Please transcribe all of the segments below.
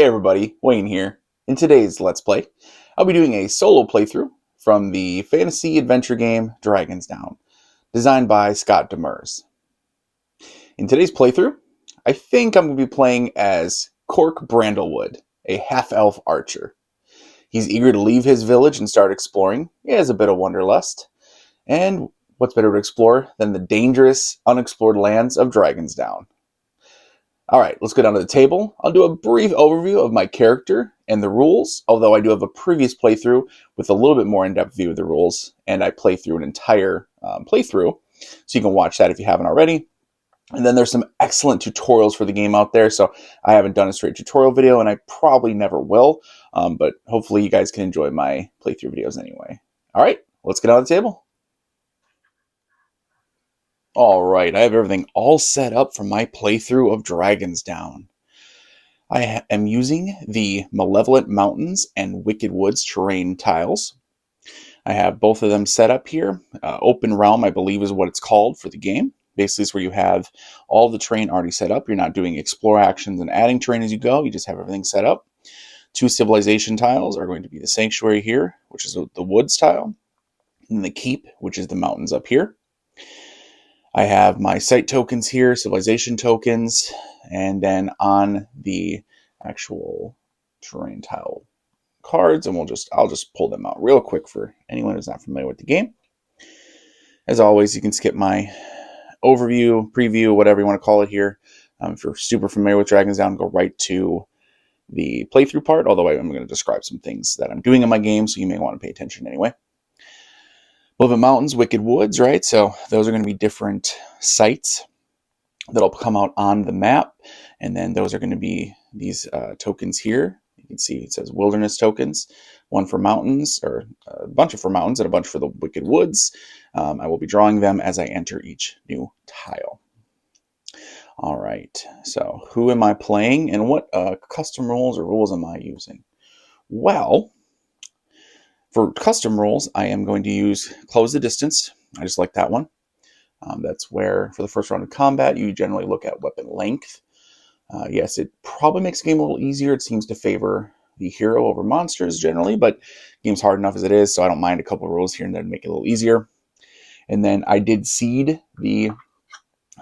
Hey everybody, Wayne here. In today's Let's Play, I'll be doing a solo playthrough from the fantasy adventure game Dragon's Down, designed by Scott DeMers. In today's playthrough, I think I'm going to be playing as Cork Bramblewood, a half-elf archer. He's eager to leave his village and start exploring. He has a bit of wanderlust. And what's better to explore than the dangerous, unexplored lands of Dragon's Down? Alright, let's go down to the table. I'll do a brief overview of my character and the rules, although I do have a previous playthrough with a little bit more in-depth view of the rules, and I play through an entire playthrough, so you can watch that if you haven't already. And then there's some excellent tutorials for the game out there, so I haven't done a straight tutorial video, and I probably never will, but hopefully you guys can enjoy my playthrough videos anyway. Alright, let's get on the table. Alright, I have everything all set up for my playthrough of Dragon's Down. I am using the Malevolent Mountains and Wicked Woods terrain tiles. I have both of them set up here. Open Realm, I believe, is what it's called for the game. Basically, it's where you have all the terrain already set up. You're not doing explore actions and adding terrain as you go. You just have everything set up. 2 civilization tiles are going to be the Sanctuary here, which is the Woods tile, and the Keep, which is the mountains up here. I have my site tokens here, civilization tokens, and then on the actual terrain tile cards, and I'll just pull them out real quick for anyone who's not familiar with the game. As always, you can skip my overview, preview, whatever you want to call it here. If you're super familiar with Dragon's Down, go right to the playthrough part, although I'm going to describe some things that I'm doing in my game, so you may want to pay attention anyway. Malevolent Mountains, Wicked Woods, right? So those are going to be different sites that'll come out on the map. And then those are going to be these tokens here. You can see it says wilderness tokens, one for mountains, or a bunch for mountains and a bunch for the Wicked Woods. I will be drawing them as I enter each new tile. All right, so who am I playing and what custom rules or rules am I using? Well, for custom rules, I am going to use Close the Distance. I just like that one. That's where, for the first round of combat, you generally look at weapon length. Yes, it probably makes the game a little easier. It seems to favor the hero over monsters generally, but the game's hard enough as it is, so I don't mind a couple of rules here and there to make it a little easier. And then I did seed the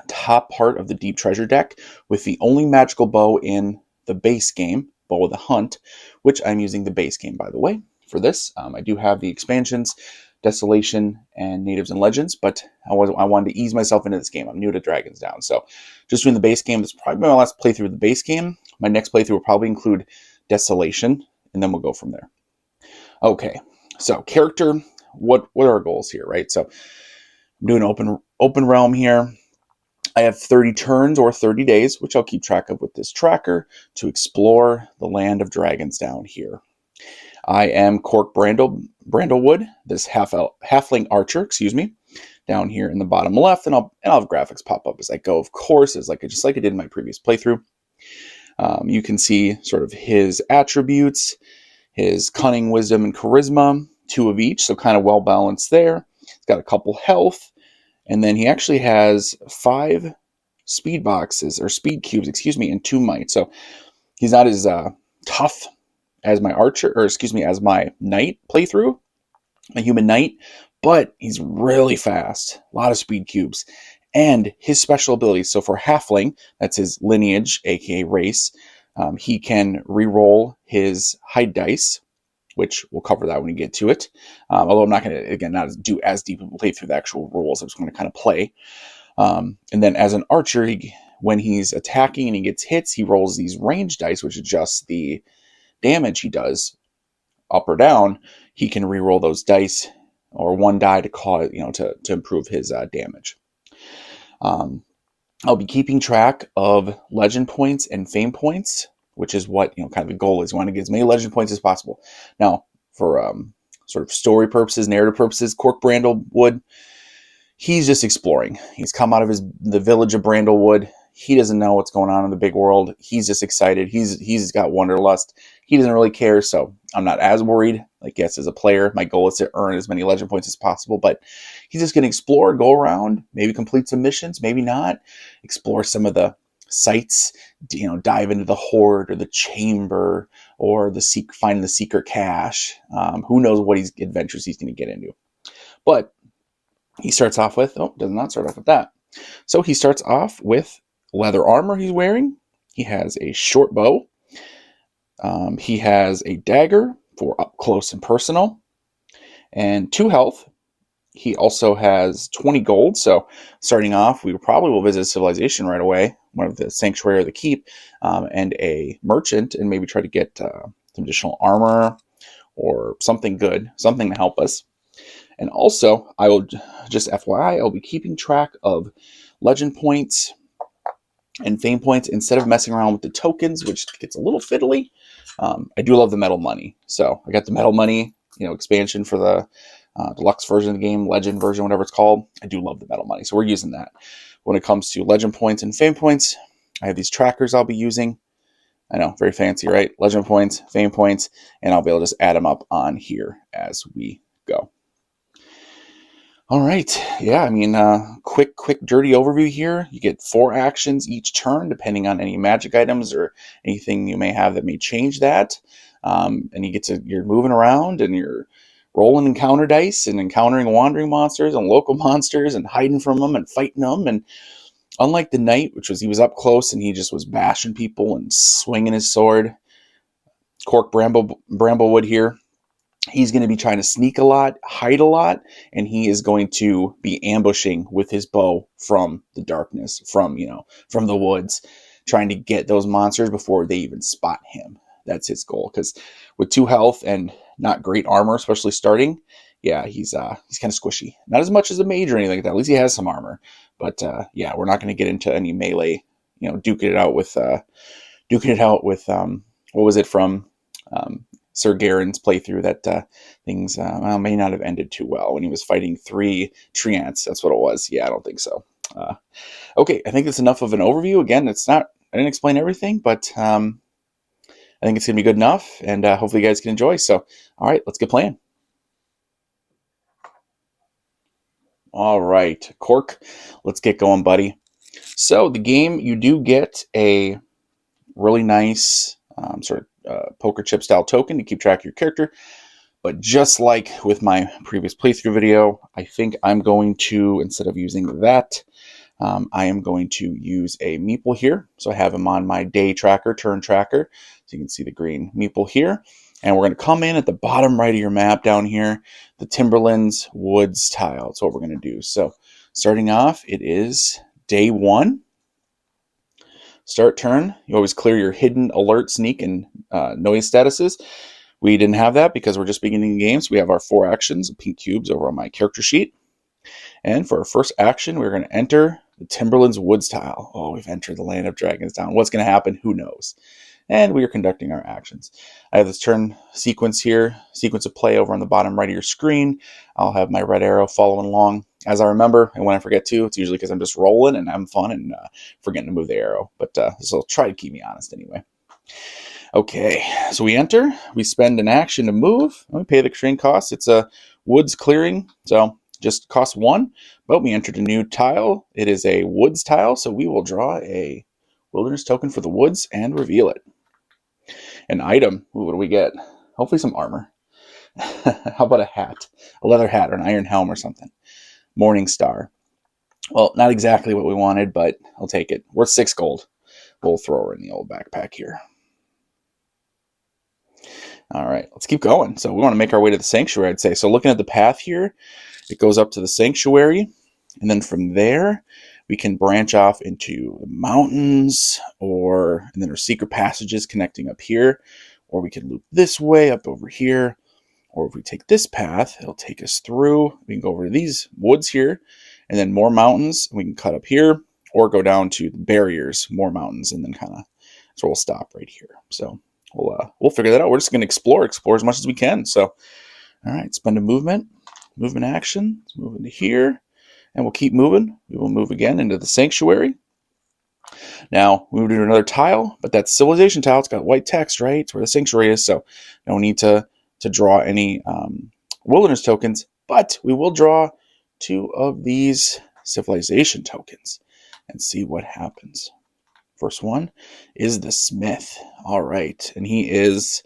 top part of the Deep Treasure deck with the only magical bow in the base game, Bow of the Hunt, which I'm using the base game, by the way. For this, I do have the expansions, Desolation and Natives and Legends, but I wanted to ease myself into this game. I'm new to Dragon's Down, so just doing the base game. This is probably my last playthrough of the base game. My next playthrough will probably include Desolation, and then we'll go from there. Okay, so character, what are our goals here, right? So I'm doing open realm here. I have 30 turns or 30 days, which I'll keep track of with this tracker, to explore the land of Dragon's Down here. I am Cork Bramblewood, this Halfling Archer, down here in the bottom left, and I'll have graphics pop up as I go, of course, just like I did in my previous playthrough. You can see sort of his attributes, his cunning, wisdom, and charisma, 2 of each, so kind of well balanced there. He's got a couple health, and then he actually has 5 speed boxes, or speed cubes, and 2 might, so he's not as tough as my archer, as my knight playthrough, my human knight, but he's really fast, a lot of speed cubes, and his special abilities. So for Halfling, that's his lineage, aka race, he can re-roll his hide dice, which we'll cover that when we get to it. Although I'm not going to, again, not do as deep of a play through the actual rules. I'm just going to kind of play. And then as an archer, when he's attacking and he gets hits, he rolls these range dice, which adjusts the damage he does up or down. He can re-roll those dice or 1 die to cause, to improve his damage. I'll be keeping track of legend points and fame points, which is what kind of the goal is. You want to get as many legend points as possible. Now, for sort of story purposes, narrative purposes, Cork Bramblewood, he's just exploring. He's come out of the village of Bramblewood. He doesn't know what's going on in the big world. He's just excited. He's got wanderlust. He doesn't really care, so I'm not as worried. Like, yes, as a player, my goal is to earn as many legend points as possible, but he's just going to explore, go around, maybe complete some missions, maybe not. Explore some of the sites, dive into the hoard or the chamber or find the secret cache. Who knows what adventures he's going to get into. But he starts off with, does not start off with that. So he starts off with leather armor he's wearing. He has a short bow. He has a dagger for up close and personal, and 2 health. He also has 20 gold. So starting off, we probably will visit a civilization right away, one of the sanctuary or the keep, and a merchant, and maybe try to get some additional armor or something good, something to help us. And also, I will just FYI, I'll be keeping track of legend points and fame points instead of messing around with the tokens, which gets a little fiddly. I do love the metal money. So I got the metal money, expansion for the deluxe version of the game, legend version, whatever it's called. I do love the metal money. So we're using that. When it comes to legend points and fame points, I have these trackers I'll be using. I know, very fancy, right? Legend points, fame points, and I'll be able to just add them up on here as we go. All right. Yeah, I mean, quick, dirty overview here. You get 4 actions each turn, depending on any magic items or anything you may have that may change that. And you're moving around and you're rolling encounter dice and encountering wandering monsters and local monsters and hiding from them and fighting them. And unlike the knight, he was up close and he just was bashing people and swinging his sword, Cork Bramblewood here, he's going to be trying to sneak a lot, hide a lot, and he is going to be ambushing with his bow from the darkness, from the woods, trying to get those monsters before they even spot him. That's his goal, because with 2 health and not great armor, especially starting, yeah, he's kind of squishy. Not as much as a mage or anything like that. At least he has some armor. But yeah, we're not going to get into any melee, duking it out with what was it from Sir Garen's playthrough, that things may not have ended too well when he was fighting 3 treants. That's what it was. Yeah, I don't think so. Okay, I think that's enough of an overview. Again, I didn't explain everything, but I think it's going to be good enough, and hopefully you guys can enjoy. So, all right, let's get playing. All right, Cork, let's get going, buddy. So the game, you do get a really nice poker chip style token to keep track of your character. But just like with my previous playthrough video, I think I'm going to, instead of using that, I am going to use a meeple here. So I have him on my day tracker, turn tracker. So you can see the green meeple here. And we're going to come in at the bottom right of your map down here, the Timberlands Woods tile. That's what we're going to do. So starting off, it is day 1. Start turn. You always clear your hidden, alert, sneak, and noise statuses. We didn't have that because we're just beginning the game. So we have our 4 actions, pink cubes, over on my character sheet. And for our first action, we're going to enter the Timberlands Woods tile. Oh, we've entered the Land of Dragons Down. What's going to happen? Who knows? And we are conducting our actions. I have this turn sequence here, sequence of play over on the bottom right of your screen. I'll have my red arrow following along as I remember, and when I forget to, it's usually because I'm just rolling and having fun and forgetting to move the arrow. But this will try to keep me honest anyway. Okay, so we enter, we spend an action to move, and we pay the train cost. It's a woods clearing, so just costs 1, but we entered a new tile. It is a woods tile, so we will draw a wilderness token for the woods and reveal it. An item, ooh, what do we get? Hopefully some armor. How about a hat? A leather hat or an iron helm or something. Morning Star. Well, not exactly what we wanted, but I'll take it. Worth 6 gold. We'll throw her in the old backpack here. All right, let's keep going. So we want to make our way to the sanctuary, I'd say. So looking at the path here, it goes up to the sanctuary. And then from there, we can branch off into the mountains, and then our secret passages connecting up here. Or we can loop this way up over here. Or if we take this path, it'll take us through. We can go over to these woods here, and then more mountains. We can cut up here, or go down to the barriers, more mountains, and then so we'll stop right here. So we'll figure that out. We're just going to explore as much as we can. So, all right, spend a movement action. Let's move into here, and we'll keep moving. We will move again into the sanctuary. Now we move to another tile, but that civilization tile, it's got white text, right? It's where the sanctuary is, so no need to draw any wilderness tokens, but we will draw 2 of these civilization tokens and see what happens. First one is the Smith. All right. And he is,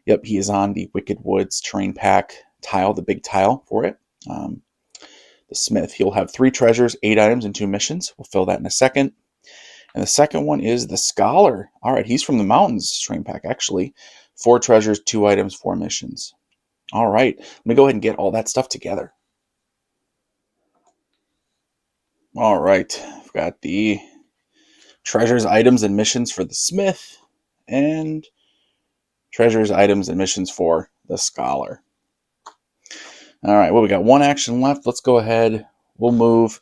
yep, he is on the Wicked Woods terrain pack tile, the big tile for it. The Smith. He'll have 3 treasures, 8 items, and 2 missions. We'll fill that in a second. And the second one is the Scholar. All right, he's from the Mountains terrain pack, actually. 4 treasures, 2 items, 4 missions. All right, let me go ahead and get all that stuff together. All right, I've got the treasures, items, and missions for the Smith, and treasures, items, and missions for the Scholar. All right, well, we got 1 action left. Let's go ahead. We'll move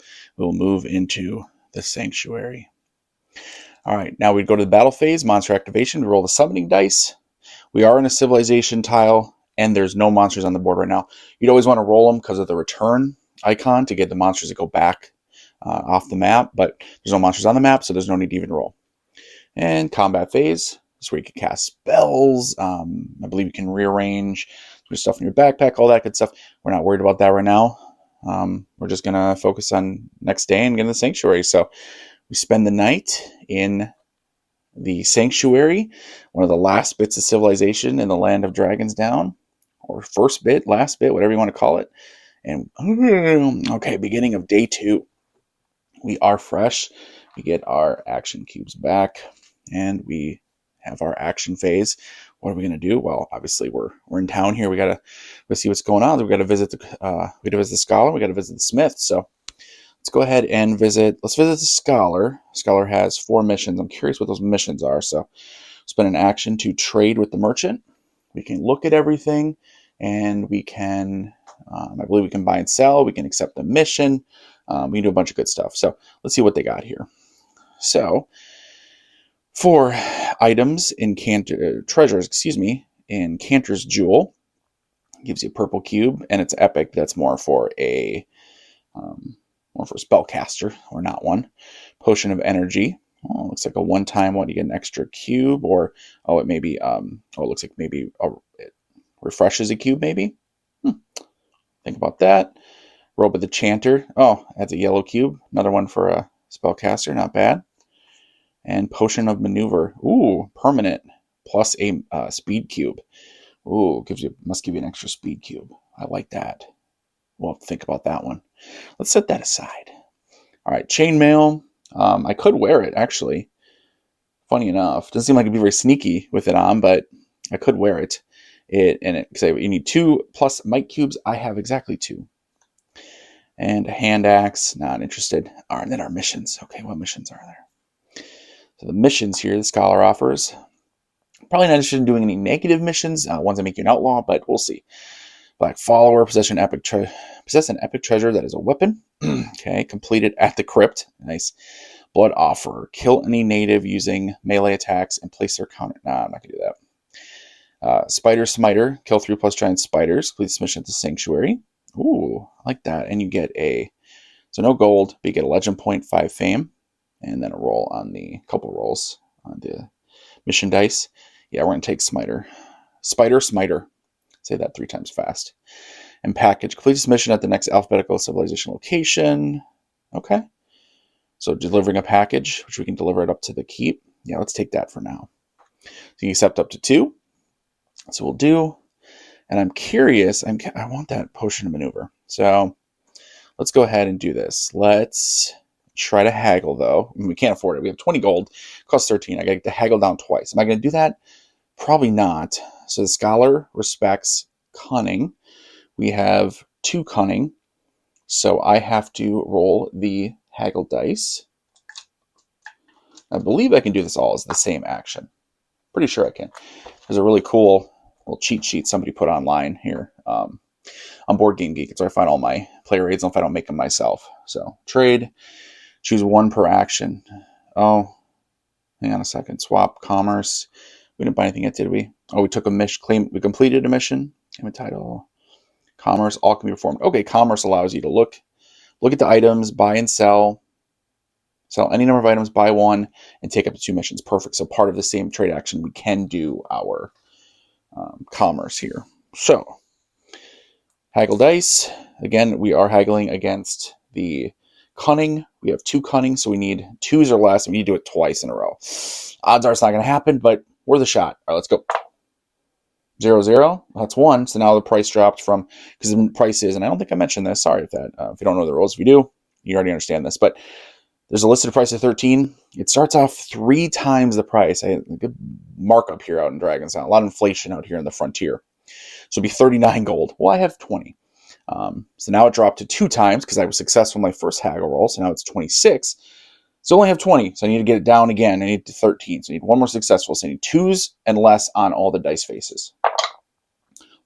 into the Sanctuary. All right, now we go to the battle phase, monster activation. We roll the summoning dice. We are in a civilization tile, and there's no monsters on the board right now. You'd always want to roll them because of the return icon to get the monsters to go back off the map, but there's no monsters on the map, so there's no need to even roll. And combat phase, this is where you can cast spells. I believe you can rearrange your stuff in your backpack, all that good stuff. We're not worried about that right now. We're just going to focus on next day and getting the Sanctuary. So we spend the night in the Sanctuary, one of the last bits of civilization in the land of Dragons Down, or first bit, last bit, whatever you want to call it. And okay, beginning of day 2. We are fresh. We get our action cubes back, and we have our action phase. What are we going to do? Well, obviously we're in town here. We got to see what's going on. We got to visit the Scholar. We got to visit the Smith. So let's go ahead and visit. Let's visit the Scholar. Scholar has 4 missions. I'm curious what those missions are. So spend an action to trade with the merchant. We can look at everything, and we can, I believe we can buy and sell. We can accept a mission. We can do a bunch of good stuff. So let's see what they got here. So for items in treasures, in Cantor's Jewel, gives you a purple cube, and it's epic. That's more for a spellcaster, or not one. Potion of Energy. Oh, it looks like a one-time one. You get an extra cube, or it may be. It looks like maybe it refreshes a cube. Maybe. Think about that. Robe of the Chanter. Oh, adds a yellow cube. Another one for a spellcaster. Not bad. And Potion of Maneuver. Ooh, permanent. Plus a speed cube. Ooh, must give you an extra speed cube. I like that. We'll have to think about that one. Let's set that aside. All right, chainmail. I could wear it, actually. Funny enough. Doesn't seem like it'd be very sneaky with it on, but I could wear it. Because you need 2 plus might cubes. I have exactly 2. And a hand axe. Not interested. All right, and then our missions. Okay, what missions are there? So the missions here the Scholar offers. Probably not interested in doing any negative missions. Ones that make you an outlaw, but we'll see. Black Follower, possess an epic treasure that is a weapon. Okay, completed at the crypt. Nice. Blood Offerer, kill any native using melee attacks and place their counter. Nah, I'm not gonna do that. Spider Smiter, kill 3 plus giant spiders. Complete this mission at the Sanctuary. Ooh, I like that. And you get so no gold, but you get a legend point, 5 fame, and then a couple rolls on the mission dice. Yeah, we're gonna take Smiter. Spider Smiter. Say that 3 times fast. And package. Complete this mission at the next alphabetical civilization location. Okay. So delivering a package, which we can deliver it up to the keep. Yeah, let's take that for now. So you can accept up to 2. So we'll do. And I'm curious. I want that Potion of Maneuver. So let's go ahead and do this. Let's try to haggle, though. I mean, we can't afford it. We have 20 gold. It costs 13. I got to haggle down twice. Am I going to do that? Probably not. So the Scholar respects cunning. We have 2 cunning. So I have to roll the haggle dice. I believe I can do this all as the same action. Pretty sure I can. There's a really cool little cheat sheet somebody put online here on Board Game Geek. It's where I find all my player aids if I don't make them myself. So trade, choose 1 per action. Oh, hang on a second. Swap, commerce. We didn't buy anything yet, did we? Oh, we took a mission. We completed a mission. Game and title. Commerce, all can be performed. Okay, commerce allows you to look at the items, buy and sell any number of items, buy 1, and take up to 2 missions. Perfect. So part of the same trade action, we can do our commerce here. So haggle dice. Again, we are haggling against the cunning. We have 2 cunning, so we need 2s or less. We need to do it twice in a row. Odds are it's not going to happen, but worth a shot. All right, let's go. 0, 0. That's 1. So now the price dropped from, because the price is, and I don't think I mentioned this. Sorry if that. If you don't know the rules, if you do, you already understand this. But there's a listed price of 13. It starts off 3 times the price. I had a good markup here out in Dragon's Den. A lot of inflation out here in the frontier. So it'd be 39 gold. Well, I have 20. So now it dropped to 2 times because I was successful in my first haggle roll. So now it's 26. So I only have 20. So I need to get it down again. I need 13. So I need 1 more successful. So I need 2s and less on all the dice faces.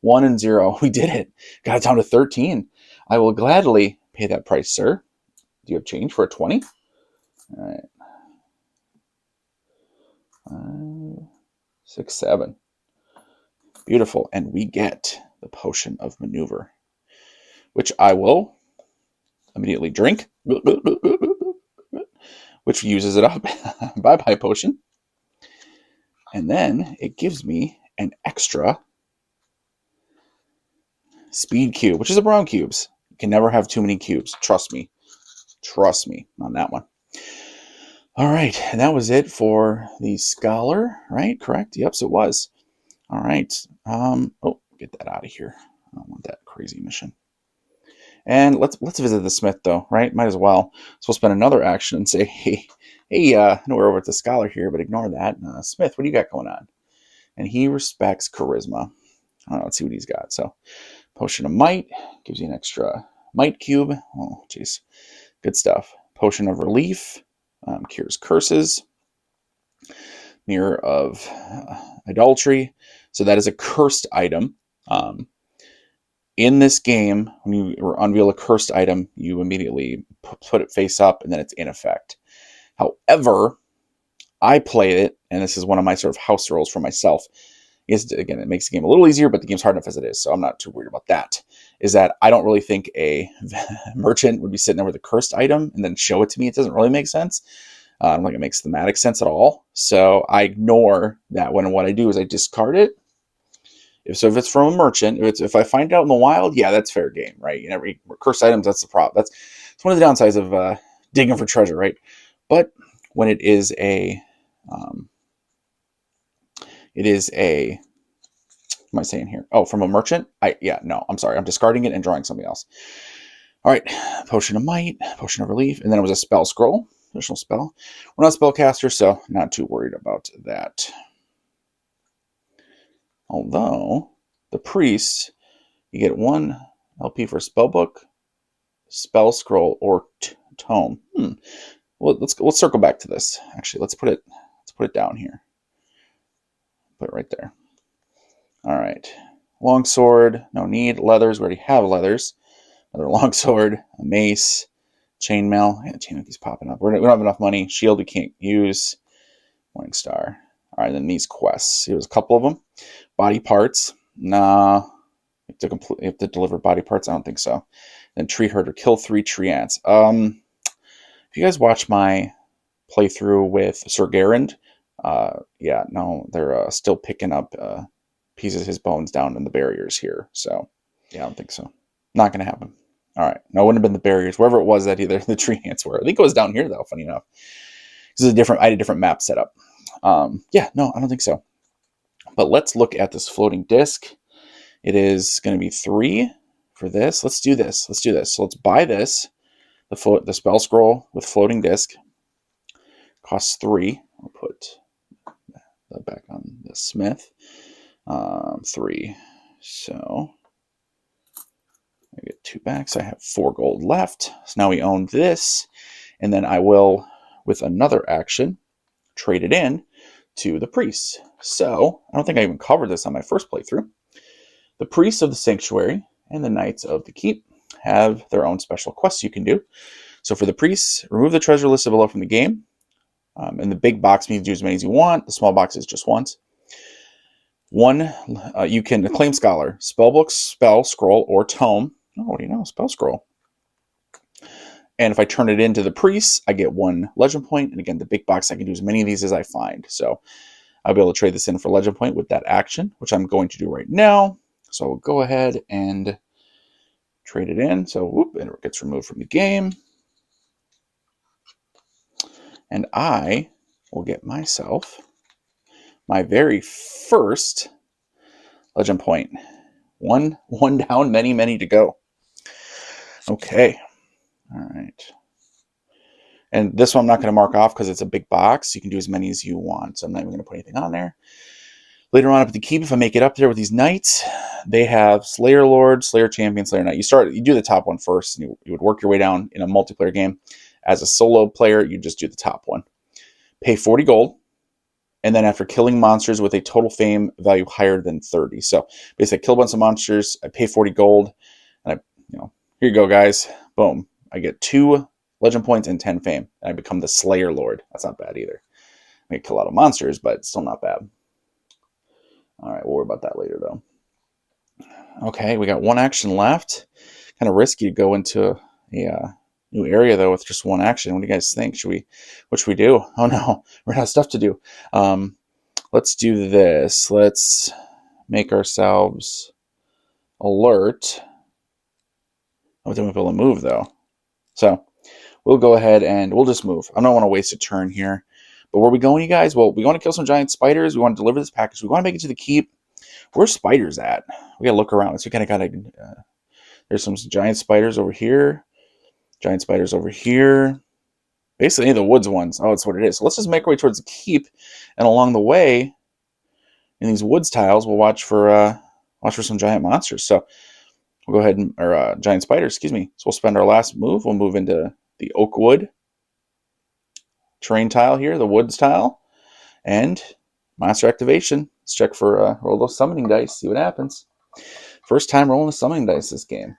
1 and 0. We did it. Got it down to 13. I will gladly pay that price, sir. Do you have change for a 20? All right. 5, 6, 7. Beautiful. And we get the potion of maneuver, which I will immediately drink, which uses it up. Bye-bye potion. And then it gives me an extra speed cube, which is a brown cubes. You can never have too many cubes. Trust me. Trust me on that one. All right. And that was it for the scholar, right? Correct? Yep, so it was. All right. Oh, get that out of here. I don't want that crazy mission. And let's visit the smith, though, right? Might as well. So we'll spend another action and say, hey, I know we're over at the scholar here, but ignore that. Smith, what do you got going on? And he respects charisma. Let's see what he's got. So potion of might gives you an extra might cube. Oh, jeez. Good stuff. Potion of relief cures curses. Mirror of idolatry. So that is a cursed item. In this game, when you unveil a cursed item, you immediately put it face up, and then it's in effect. However, I play it, and this is one of my sort of house rules for myself. Again, it makes the game a little easier, but the game's hard enough as it is, so I'm not too worried about that. Is that I don't really think a merchant would be sitting there with a cursed item and then show it to me. It doesn't really make sense. I don't think it makes thematic sense at all. So I ignore that one, and what I do is I discard it. If it's from a merchant, if I find out in the wild, yeah, that's fair game, right? You never cursed items. That's the problem. That's one of the downsides of digging for treasure, right? But when it is a, what am I saying here? Oh, from a merchant? I'm sorry. I'm discarding it and drawing something else. All right, potion of might, potion of relief, and then it was a spell scroll, additional spell. We're not spellcasters, so not too worried about that. Although, the priest, you get 1 LP for spellbook, spell scroll, or tome. Well, let's circle back to this. Actually, let's put it down here. Put it right there. All right. Longsword, no need. Leathers, we already have leathers. Another longsword, a mace, chainmail. Yeah, chainmail keeps popping up. We don't have enough money. Shield we can't use. Morning Star. All right, then these quests. Here's a couple of them. Body parts. Nah. You have to deliver body parts? I don't think so. Then tree herder. Kill 3 tree ants. If you guys watch my playthrough with Sir Garand, they're still picking up pieces of his bones down in the barriers here. So, yeah, I don't think so. Not going to happen. All right. No, it wouldn't have been the barriers. Wherever it was that either the tree ants were. I think it was down here, though, funny enough. I had a different map set up. I don't think so. But let's look at this floating disc. It is going to be 3 for this. Let's do this. So let's buy this. The spell scroll with floating disc costs 3. I'll put that back on the smith. 3. So I get 2 back. So I have 4 gold left. So now we own this. And then I will, with another action, trade it in to the priests. So I don't think I even covered this on my first playthrough. The priests of the sanctuary and the knights of the keep have their own special quests you can do. So for the priests, remove the treasure listed below from the game. And the big box means do as many as you want. The small box is just once. 1, you can claim scholar, spellbook, spell, scroll, or tome. Oh, what do you know? Spell scroll. And if I turn it into the priests, I get 1 legend point. And again, the big box, I can do as many of these as I find. So I'll be able to trade this in for legend point with that action, which I'm going to do right now. So I'll go ahead and trade it in. So and it gets removed from the game. And I will get myself my very first legend point. One down, many to go. Okay. All right. And this one I'm not going to mark off because it's a big box. You can do as many as you want. So I'm not even going to put anything on there. Later on up at the keep, if I make it up there with these knights, they have Slayer Lord, Slayer Champion, Slayer Knight. You do the top one first, and you would work your way down in a multiplayer game. As a solo player, you just do the top one. Pay 40 gold, and then after killing monsters with a total fame value higher than 30. So basically, I kill a bunch of monsters, I pay 40 gold, and here you go, guys. Boom. I get 2 legend points and 10 fame, and I become the Slayer Lord. That's not bad either. I may kill a lot of monsters, but still not bad. All right, we'll worry about that later, though. Okay, we got 1 action left. Kind of risky to go into a new area, though, with just 1 action. What do you guys think? What should we do? Oh, no, we're out of stuff to do. Let's do this. Let's make ourselves alert. Oh, then we'll be able to move, though. So we'll go ahead and we'll just move. I don't want to waste a turn here. But where are we going, you guys? Well, we want to kill some giant spiders. We want to deliver this package. We want to make it to the keep. Where's spiders at? We got to look around. So we kind of got to... there's some giant spiders over here. Giant spiders over here. Basically, any of the woods ones. Oh, that's what it is. So let's just make our way towards the keep. And along the way, in these woods tiles, we'll watch for some giant monsters. So we'll go ahead and... or giant spiders, excuse me. So we'll spend our last move. We'll move into the oak wood terrain tile here, the woods tile, and monster activation. Let's check for roll those summoning dice, see what happens. First time rolling the summoning dice this game.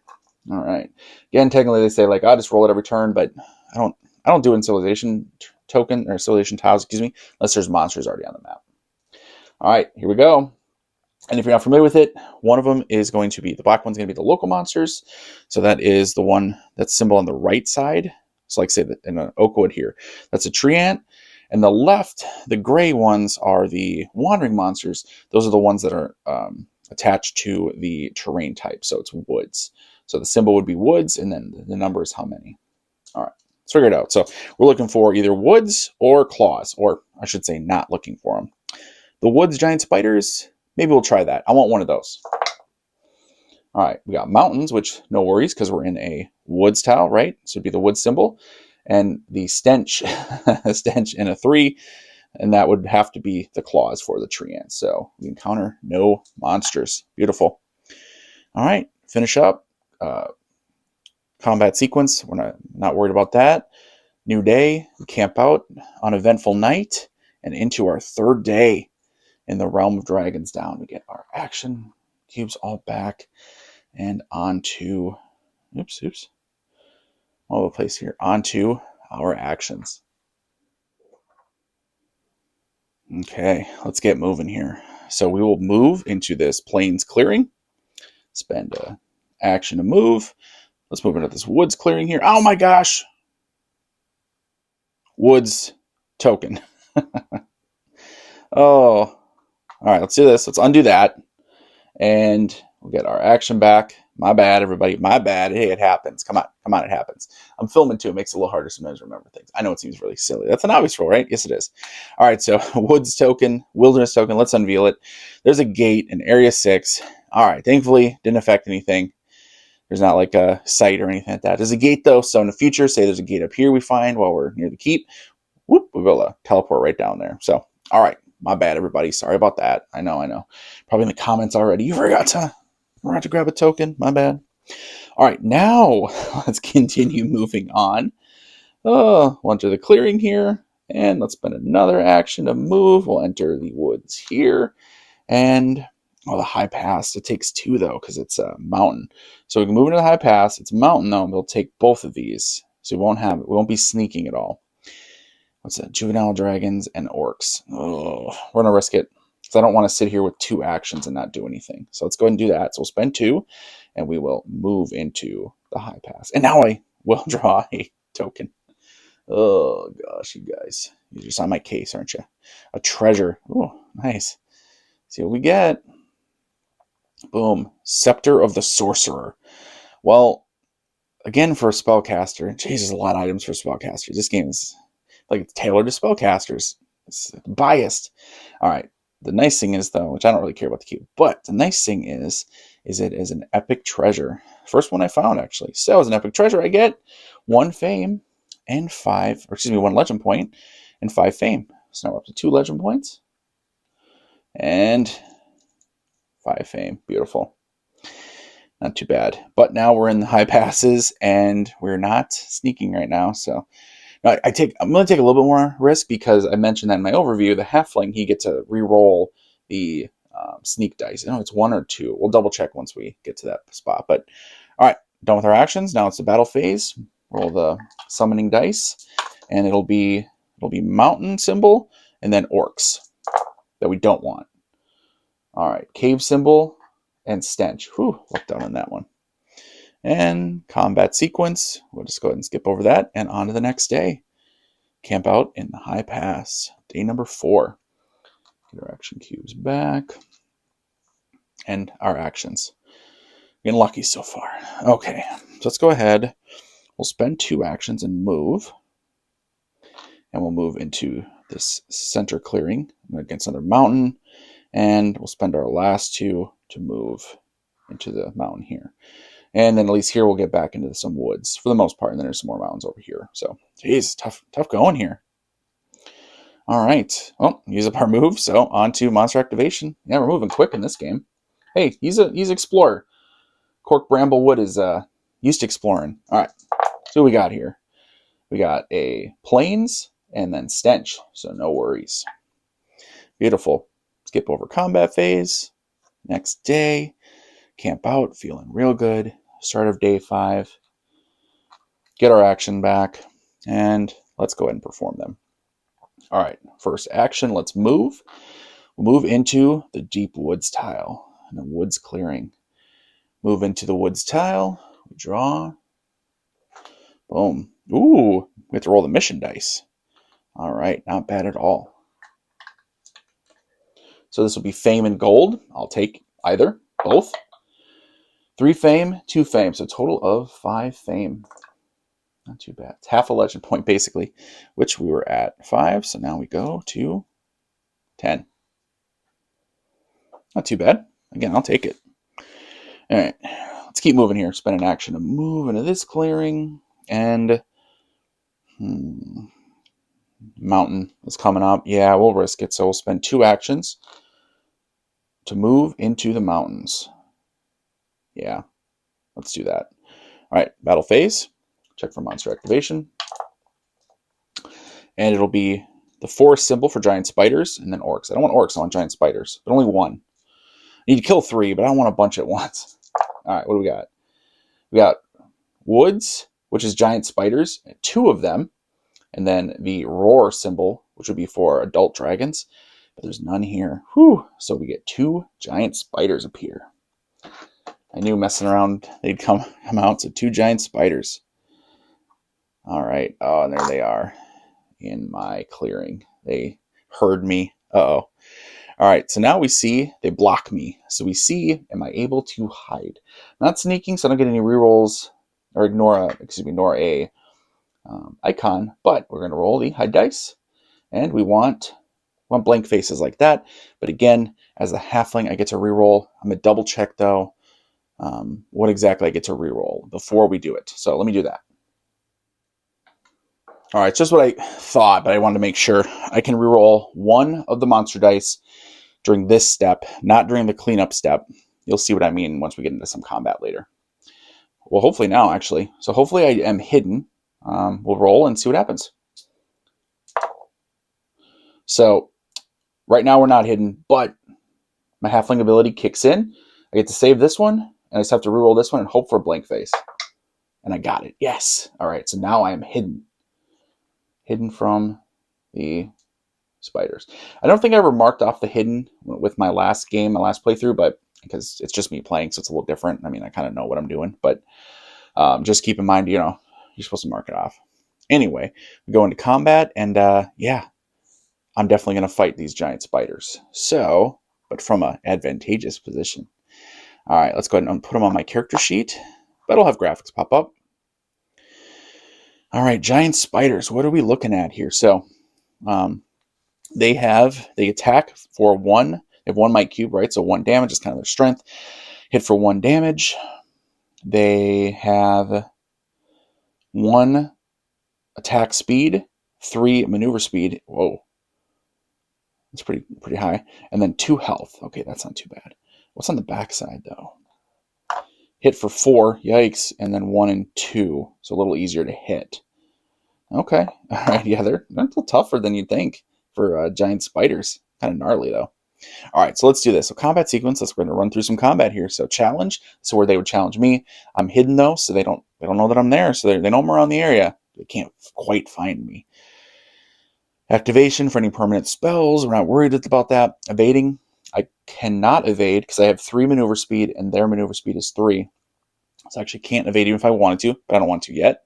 All right. Again, technically they say like I just roll it every turn, but I don't do it in civilization token or civilization tiles, excuse me, unless there's monsters already on the map. All right, here we go. And if you're not familiar with it, one of them is going to be the black one's going to be the local monsters. So that is the one that's symbol on the right side. So like say that in an oak wood here, that's a tree ant. And the left, the gray ones are the wandering monsters. Those are the ones that are attached to the terrain type. So it's woods. So the symbol would be woods, and then the number is how many. All right, let's figure it out. So we're looking for either woods or claws, or I should say not looking for them. The woods giant spiders, maybe we'll try that. I want one of those. All right, we got mountains, which no worries because we're in a woods tile, right? So it'd be the wood symbol. And the stench, stench in a 3, and that would have to be the claws for the tree ants. So we encounter no monsters. Beautiful. All right, finish up. Combat sequence, we're not worried about that. New day, we camp out on eventful night, and into our 3rd day in the realm of Dragons Down. We get our action cubes all back. And onto, oops, all over the place here, onto our actions. Okay, let's get moving here. So we will move into this plains clearing, spend an action to move. Let's move into this woods clearing here. Oh my gosh! Woods token. Oh, all right, let's do this. Let's undo that. And we'll get our action back. My bad, everybody. My bad. Hey, it happens. Come on, it happens. I'm filming too. It makes it a little harder sometimes to remember things. I know it seems really silly. That's an obvious rule, right? Yes, it is. All right, so woods token, wilderness token. Let's unveil it. There's a gate in Area 6. All right, thankfully, didn't affect anything. There's not like a site or anything like that. There's a gate, though, so in the future, say there's a gate up here we find while we're near the keep. Whoop, we'll be able to teleport right down there. So, all right. My bad, everybody. Sorry about that. I know. Probably in the comments already. You forgot to grab a token. My bad. All right, now let's continue moving on. We'll enter the clearing here, and let's spend another action to move. We'll enter the woods here, and the high pass. It takes 2 though because it's a mountain. So we can move into the high pass. It's a mountain though, and we'll take both of these. So we won't be sneaking at all. What's that? Juvenile dragons and orcs. Oh, we're going to risk it because I don't want to sit here with 2 actions and not do anything. So let's go ahead and do that. So we'll spend 2, and we will move into the high pass. And now I will draw a token. Oh, gosh, you guys. You're just on my case, aren't you? A treasure. Oh, nice. See what we get. Boom. Scepter of the Sorcerer. Well, again, for a spellcaster, Jesus, a lot of items for spellcasters. This game is Like it's tailored to spellcasters. It's biased. All right. The nice thing is, though, which I don't really care about the cube, but the nice thing is it is an epic treasure. First one I found, actually. So as an epic treasure, I get 1 fame and 1 legend point and 5 fame. So now we're up to 2 legend points and 5 fame. Beautiful. Not too bad. But now we're in the high passes and we're not sneaking right now. So I'm going to take a little bit more risk because I mentioned that in my overview, the halfling, he gets to re-roll the sneak dice. I know it's 1 or 2. We'll double check once we get to that spot. But all right, done with our actions. Now it's the battle phase. Roll the summoning dice, and it'll be mountain symbol and then orcs that we don't want. All right, cave symbol and stench. Whew, lucked out on that one. And combat sequence. We'll just go ahead and skip over that and on to the next day. Camp out in the high pass. Day number 4. Get our action cubes back. And our actions. Getting lucky so far. Okay, so let's go ahead. We'll spend 2 actions and move. And we'll move into this center clearing against another mountain. And we'll spend our last 2 to move into the mountain here. And then at least here we'll get back into some woods for the most part. And then there's some more mountains over here. So, geez, tough going here. All right. Well, use up our move. So on to monster activation. Yeah, we're moving quick in this game. Hey, he's explorer. Cork Bramblewood is used to exploring. All right. So what we got here? We got a plains and then stench. So no worries. Beautiful. Skip over combat phase. Next day. Camp out. Feeling real good. Start of day 5. Get our action back. And let's go ahead and perform them. All right. First action. Let's move. We'll move into the deep woods tile. And the woods clearing. Move into the woods tile. We draw. Boom. Ooh. We have to roll the mission dice. All right. Not bad at all. So this will be fame and gold. I'll take either. Both. 3 fame, 2 fame. So a total of 5 fame. Not too bad. It's half a legend point, basically, which we were at 5. So now we go to 10. Not too bad. Again, I'll take it. All right. Let's keep moving here. Spend an action to move into this clearing. And mountain is coming up. Yeah, we'll risk it. So we'll spend 2 actions to move into the mountains. Yeah, let's do that. All right, battle phase. Check for monster activation. And it'll be the forest symbol for giant spiders and then orcs. I don't want orcs, I want giant spiders, but only 1. I need to kill 3, but I don't want a bunch at once. All right, what do we got? We got woods, which is giant spiders, 2 of them. And then the roar symbol, which would be for adult dragons. But there's none here. Whew. So we get 2 giant spiders appear. I knew messing around they'd come out. So 2 giant spiders. All right. Oh, and there they are in my clearing. They heard me. Uh-oh. All right. So now we see they block me. So we see, am I able to hide? Not sneaking, so I don't get any rerolls or ignore a icon. But we're going to roll the hide dice. And we want blank faces like that. But again, as a halfling, I get to reroll. I'm going to double check, though, what exactly I get to reroll before we do it. So let me do that. All right, it's just what I thought, but I wanted to make sure. I can reroll 1 of the monster dice during this step, not during the cleanup step. You'll see what I mean once we get into some combat later. Well, hopefully now, actually. So hopefully I am hidden. We'll roll and see what happens. So right now we're not hidden, but my halfling ability kicks in. I get to save this one, and I just have to reroll this one and hope for a blank face. And I got it. Yes. All right, so now I am hidden. Hidden from the spiders. I don't think I ever marked off the hidden with my last game, my last playthrough, but because it's just me playing, so it's a little different. I mean, I kind of know what I'm doing, but just keep in mind, you're supposed to mark it off. Anyway, we go into combat, and yeah, I'm definitely going to fight these giant spiders. So, but from an advantageous position. All right, let's go ahead and put them on my character sheet. That'll have graphics pop up. All right, giant spiders. What are we looking at here? So um, they attack for one. They have one might cube, right? So 1 damage is kind of their strength. Hit for 1 damage. They have 1 attack speed, 3 maneuver speed. Whoa, that's pretty high. And then 2 health. Okay, that's not too bad. What's on the backside though? Hit for 4. Yikes. And then 1 and 2. So a little easier to hit. Okay. All right. Yeah, they're a little tougher than you'd think for giant spiders. Kind of gnarly though. All right, so let's do this. So combat sequence. We're going to run through some combat here. So challenge. So where they would challenge me. I'm hidden though, so they don't know that I'm there. So they know I'm around the area. They can't quite find me. Activation for any permanent spells. We're not worried about that. Evading. I cannot evade because I have 3 maneuver speed and their maneuver speed is 3. So I actually can't evade even if I wanted to, but I don't want to yet.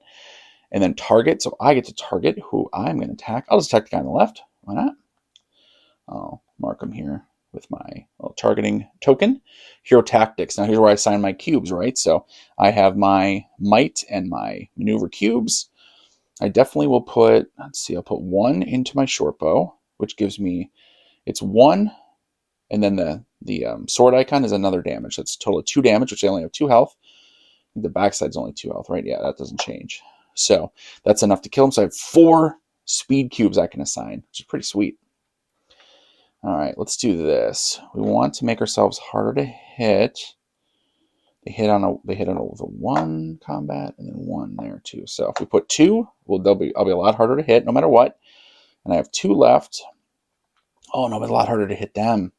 And then target. So I get to target who I'm going to attack. I'll just attack the guy on the left. Why not? I'll mark him here with my little targeting token. Hero tactics. Now here's where I assign my cubes, right? So I have my might and my maneuver cubes. I definitely will put, let's see, I'll put 1 into my short bow, which gives me, it's 1, and then the sword icon is another damage. That's a total of 2 damage, which I only have 2 health. The backside's only 2 health, right? Yeah, that doesn't change. So that's enough to kill him. So I have 4 speed cubes I can assign, which is pretty sweet. All right, let's do this. We want to make ourselves harder to hit. They hit on with a 1 combat and then 1 there too. So if we put 2, I'll be a lot harder to hit no matter what. And I have 2 left. Oh no, it's a lot harder to hit them.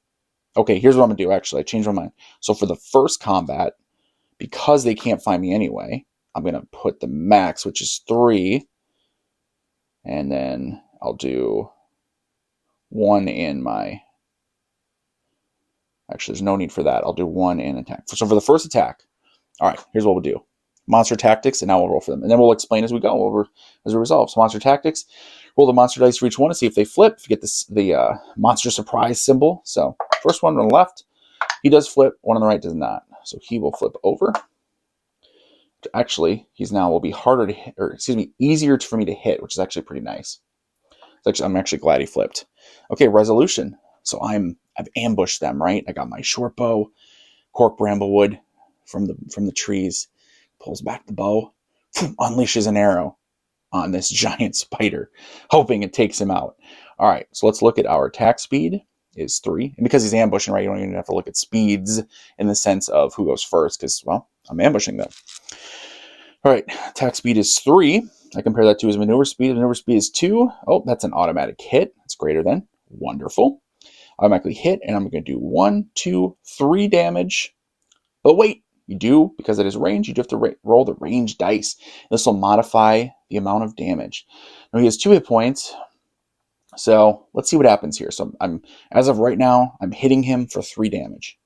Okay, here's what I'm gonna do. Actually, I changed my mind. So for the first combat, because they can't find me anyway, I'm gonna put the max, which is 3, and then I'll do 1 in my. Actually, there's no need for that. I'll do 1 in attack. So for the first attack, all right, here's what we'll do. Monster tactics, and now we'll roll for them. And then we'll explain as we go as we resolve. So monster tactics, roll the monster dice for each one to see if they flip. If you get the monster surprise symbol. So first one on the left, he does flip. One on the right does not. So he will flip over. Actually, he's now will be harder to hit, or excuse me, easier for me to hit, which is actually pretty nice. I'm actually glad he flipped. Okay, resolution. So I've ambushed them, right? I got my short bow, Cork Bramblewood from the trees, pulls back the bow, unleashes an arrow on this giant spider, hoping it takes him out. All right, so let's look at our attack speed is 3. And because he's ambushing, right, you don't even have to look at speeds in the sense of who goes first, because, well, I'm ambushing them. All right, attack speed is 3. I compare that to his maneuver speed. His maneuver speed is 2. Oh, that's an automatic hit. That's greater than. Wonderful. Automatically hit, and I'm going to do 1, 2, 3 damage. But wait, you do, because it is range, you do have to roll the range dice. This will modify the amount of damage. Now he has 2 hit points, so let's see what happens here. So as of right now, I'm hitting him for 3 damage.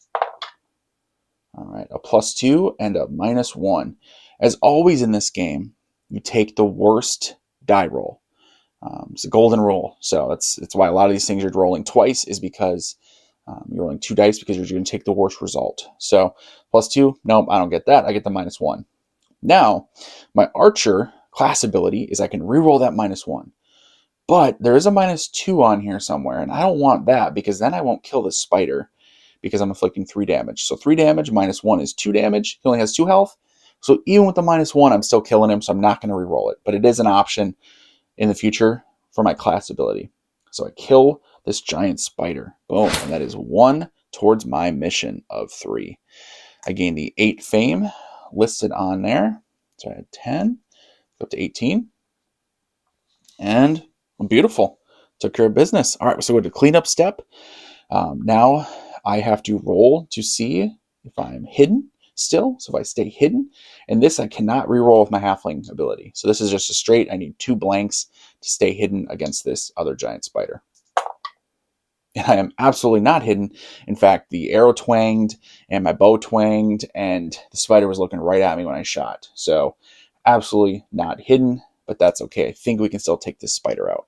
All right, a +2 and a -1. As always in this game, you take the worst die roll. It's a golden rule, so that's why a lot of these things you're rolling twice is because you're rolling 2 dice because you're going to take the worst result. So +2, nope, I don't get that. I get the -1. Now, my archer class ability is I can reroll that -1. But there is a -2 on here somewhere, and I don't want that because then I won't kill the spider because I'm inflicting 3 damage. So 3 damage -1 is 2 damage. He only has 2 health. So even with the -1, I'm still killing him, so I'm not going to reroll it. But it is an option in the future for my class ability. So I kill this giant spider. Boom. And that is 1 towards my mission of 3. I gain the 8 fame listed on there. So I had 10, up to 18. And beautiful. Took care of business. All right, so go to cleanup step. Now I have to roll to see if I'm hidden still. So if I stay hidden, and this I cannot reroll with my halfling ability. So this is just a straight, I need 2 blanks to stay hidden against this other giant spider. And I am absolutely not hidden. In fact, the arrow twanged and my bow twanged and the spider was looking right at me when I shot. So absolutely not hidden, but that's okay. I think we can still take this spider out.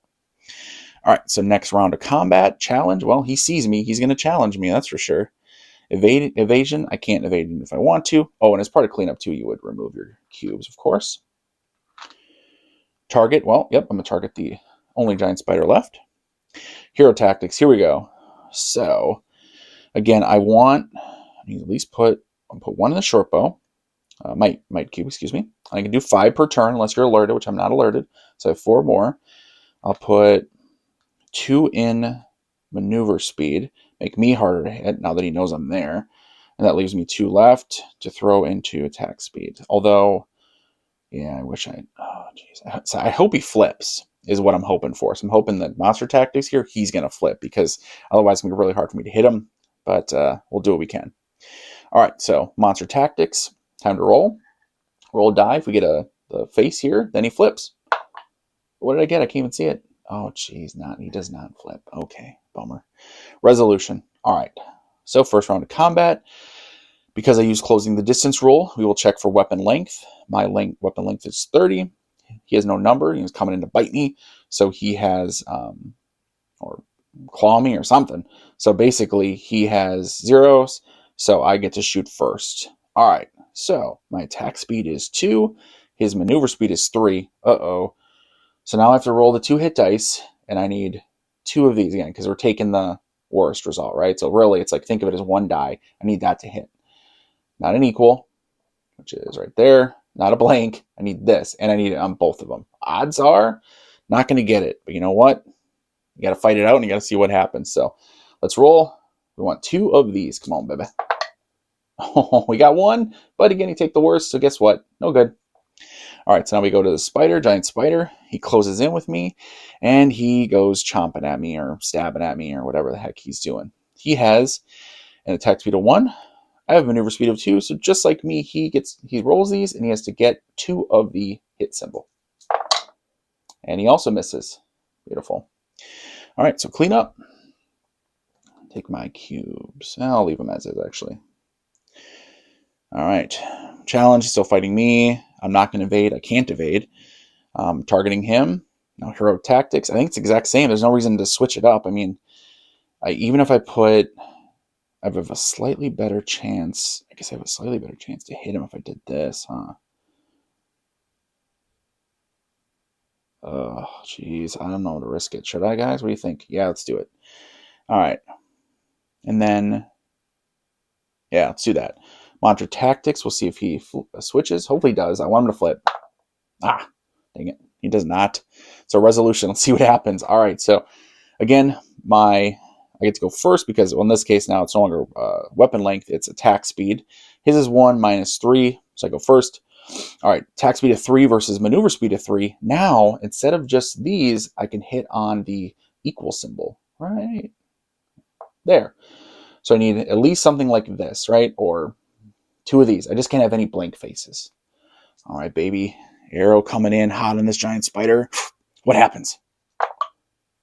All right, so next round of combat, challenge. Well, he sees me. He's going to challenge me, that's for sure. Evasion, I can't evade him if I want to. Oh, and as part of cleanup too, you would remove your cubes, of course. Target, well, yep, I'm going to target the only giant spider left. Hero tactics, here we go. So, again, I need to at least put one in the short bow. Might cube, excuse me. I can do 5 per turn unless you're alerted, which I'm not alerted. So I have 4 more. I'll put 2 in maneuver speed, make me harder to hit now that he knows I'm there. And that leaves me 2 left to throw into attack speed. Although, yeah, I wish oh, jeez. So I hope he flips, is what I'm hoping for. So I'm hoping that monster tactics here, he's going to flip, because otherwise it's going to be really hard for me to hit him. But we'll do what we can. All right, so monster tactics, time to roll. Roll a die. If we get the face here, then he flips. What did I get? I can't even see it. Oh, geez, he does not flip. Okay, bummer. Resolution. All right, so first round of combat. Because I use closing the distance rule, we will check for weapon length. My weapon length is 30. He has no number. He was coming in to bite me, so he has, or claw me or something. So basically, he has zeros, so I get to shoot first. All right, so my attack speed is 2. His maneuver speed is 3. Uh-oh. So now I have to roll the 2 hit dice, and I need 2 of these again, because we're taking the worst result, right? So really, it's like, think of it as 1 die. I need that to hit. Not an equal, which is right there. Not a blank. I need this, and I need it on both of them. Odds are, not going to get it. But you know what? You got to fight it out, and you got to see what happens. So let's roll. We want 2 of these. Come on, baby. Oh, we got 1, but again, you take the worst, so guess what? No good. All right, so now we go to the spider, giant spider. He closes in with me, and he goes chomping at me or stabbing at me or whatever the heck he's doing. He has an attack speed of 1. I have a maneuver speed of 2, so just like me, he rolls these, and he has to get 2 of the hit symbol. And he also misses. Beautiful. All right, so clean up. Take my cubes. I'll leave them as is, actually. All right. Challenge, still fighting me. I'm not going to evade. I can't evade. Targeting him. Now, hero tactics. I think it's the exact same. There's no reason to switch it up. I mean, even if I have a slightly better chance. I guess I have a slightly better chance to hit him if I did this, huh? Oh, jeez. I don't know to risk it. Should I, guys? What do you think? Yeah, let's do it. All right. And then, yeah, let's do that. Mantra tactics. We'll see if he switches. Hopefully he does. I want him to flip. Ah, dang it. He does not. So resolution. Let's see what happens. All right. So, again, I get to go first because, well, in this case now it's no longer weapon length, it's attack speed. His is 1 minus 3, so I go first. All right, attack speed of 3 versus maneuver speed of 3. Now, instead of just these, I can hit on the equal symbol, right there. So I need at least something like this, right? Or 2 of these. I just can't have any blank faces. All right, baby. Arrow coming in hot on this giant spider. What happens?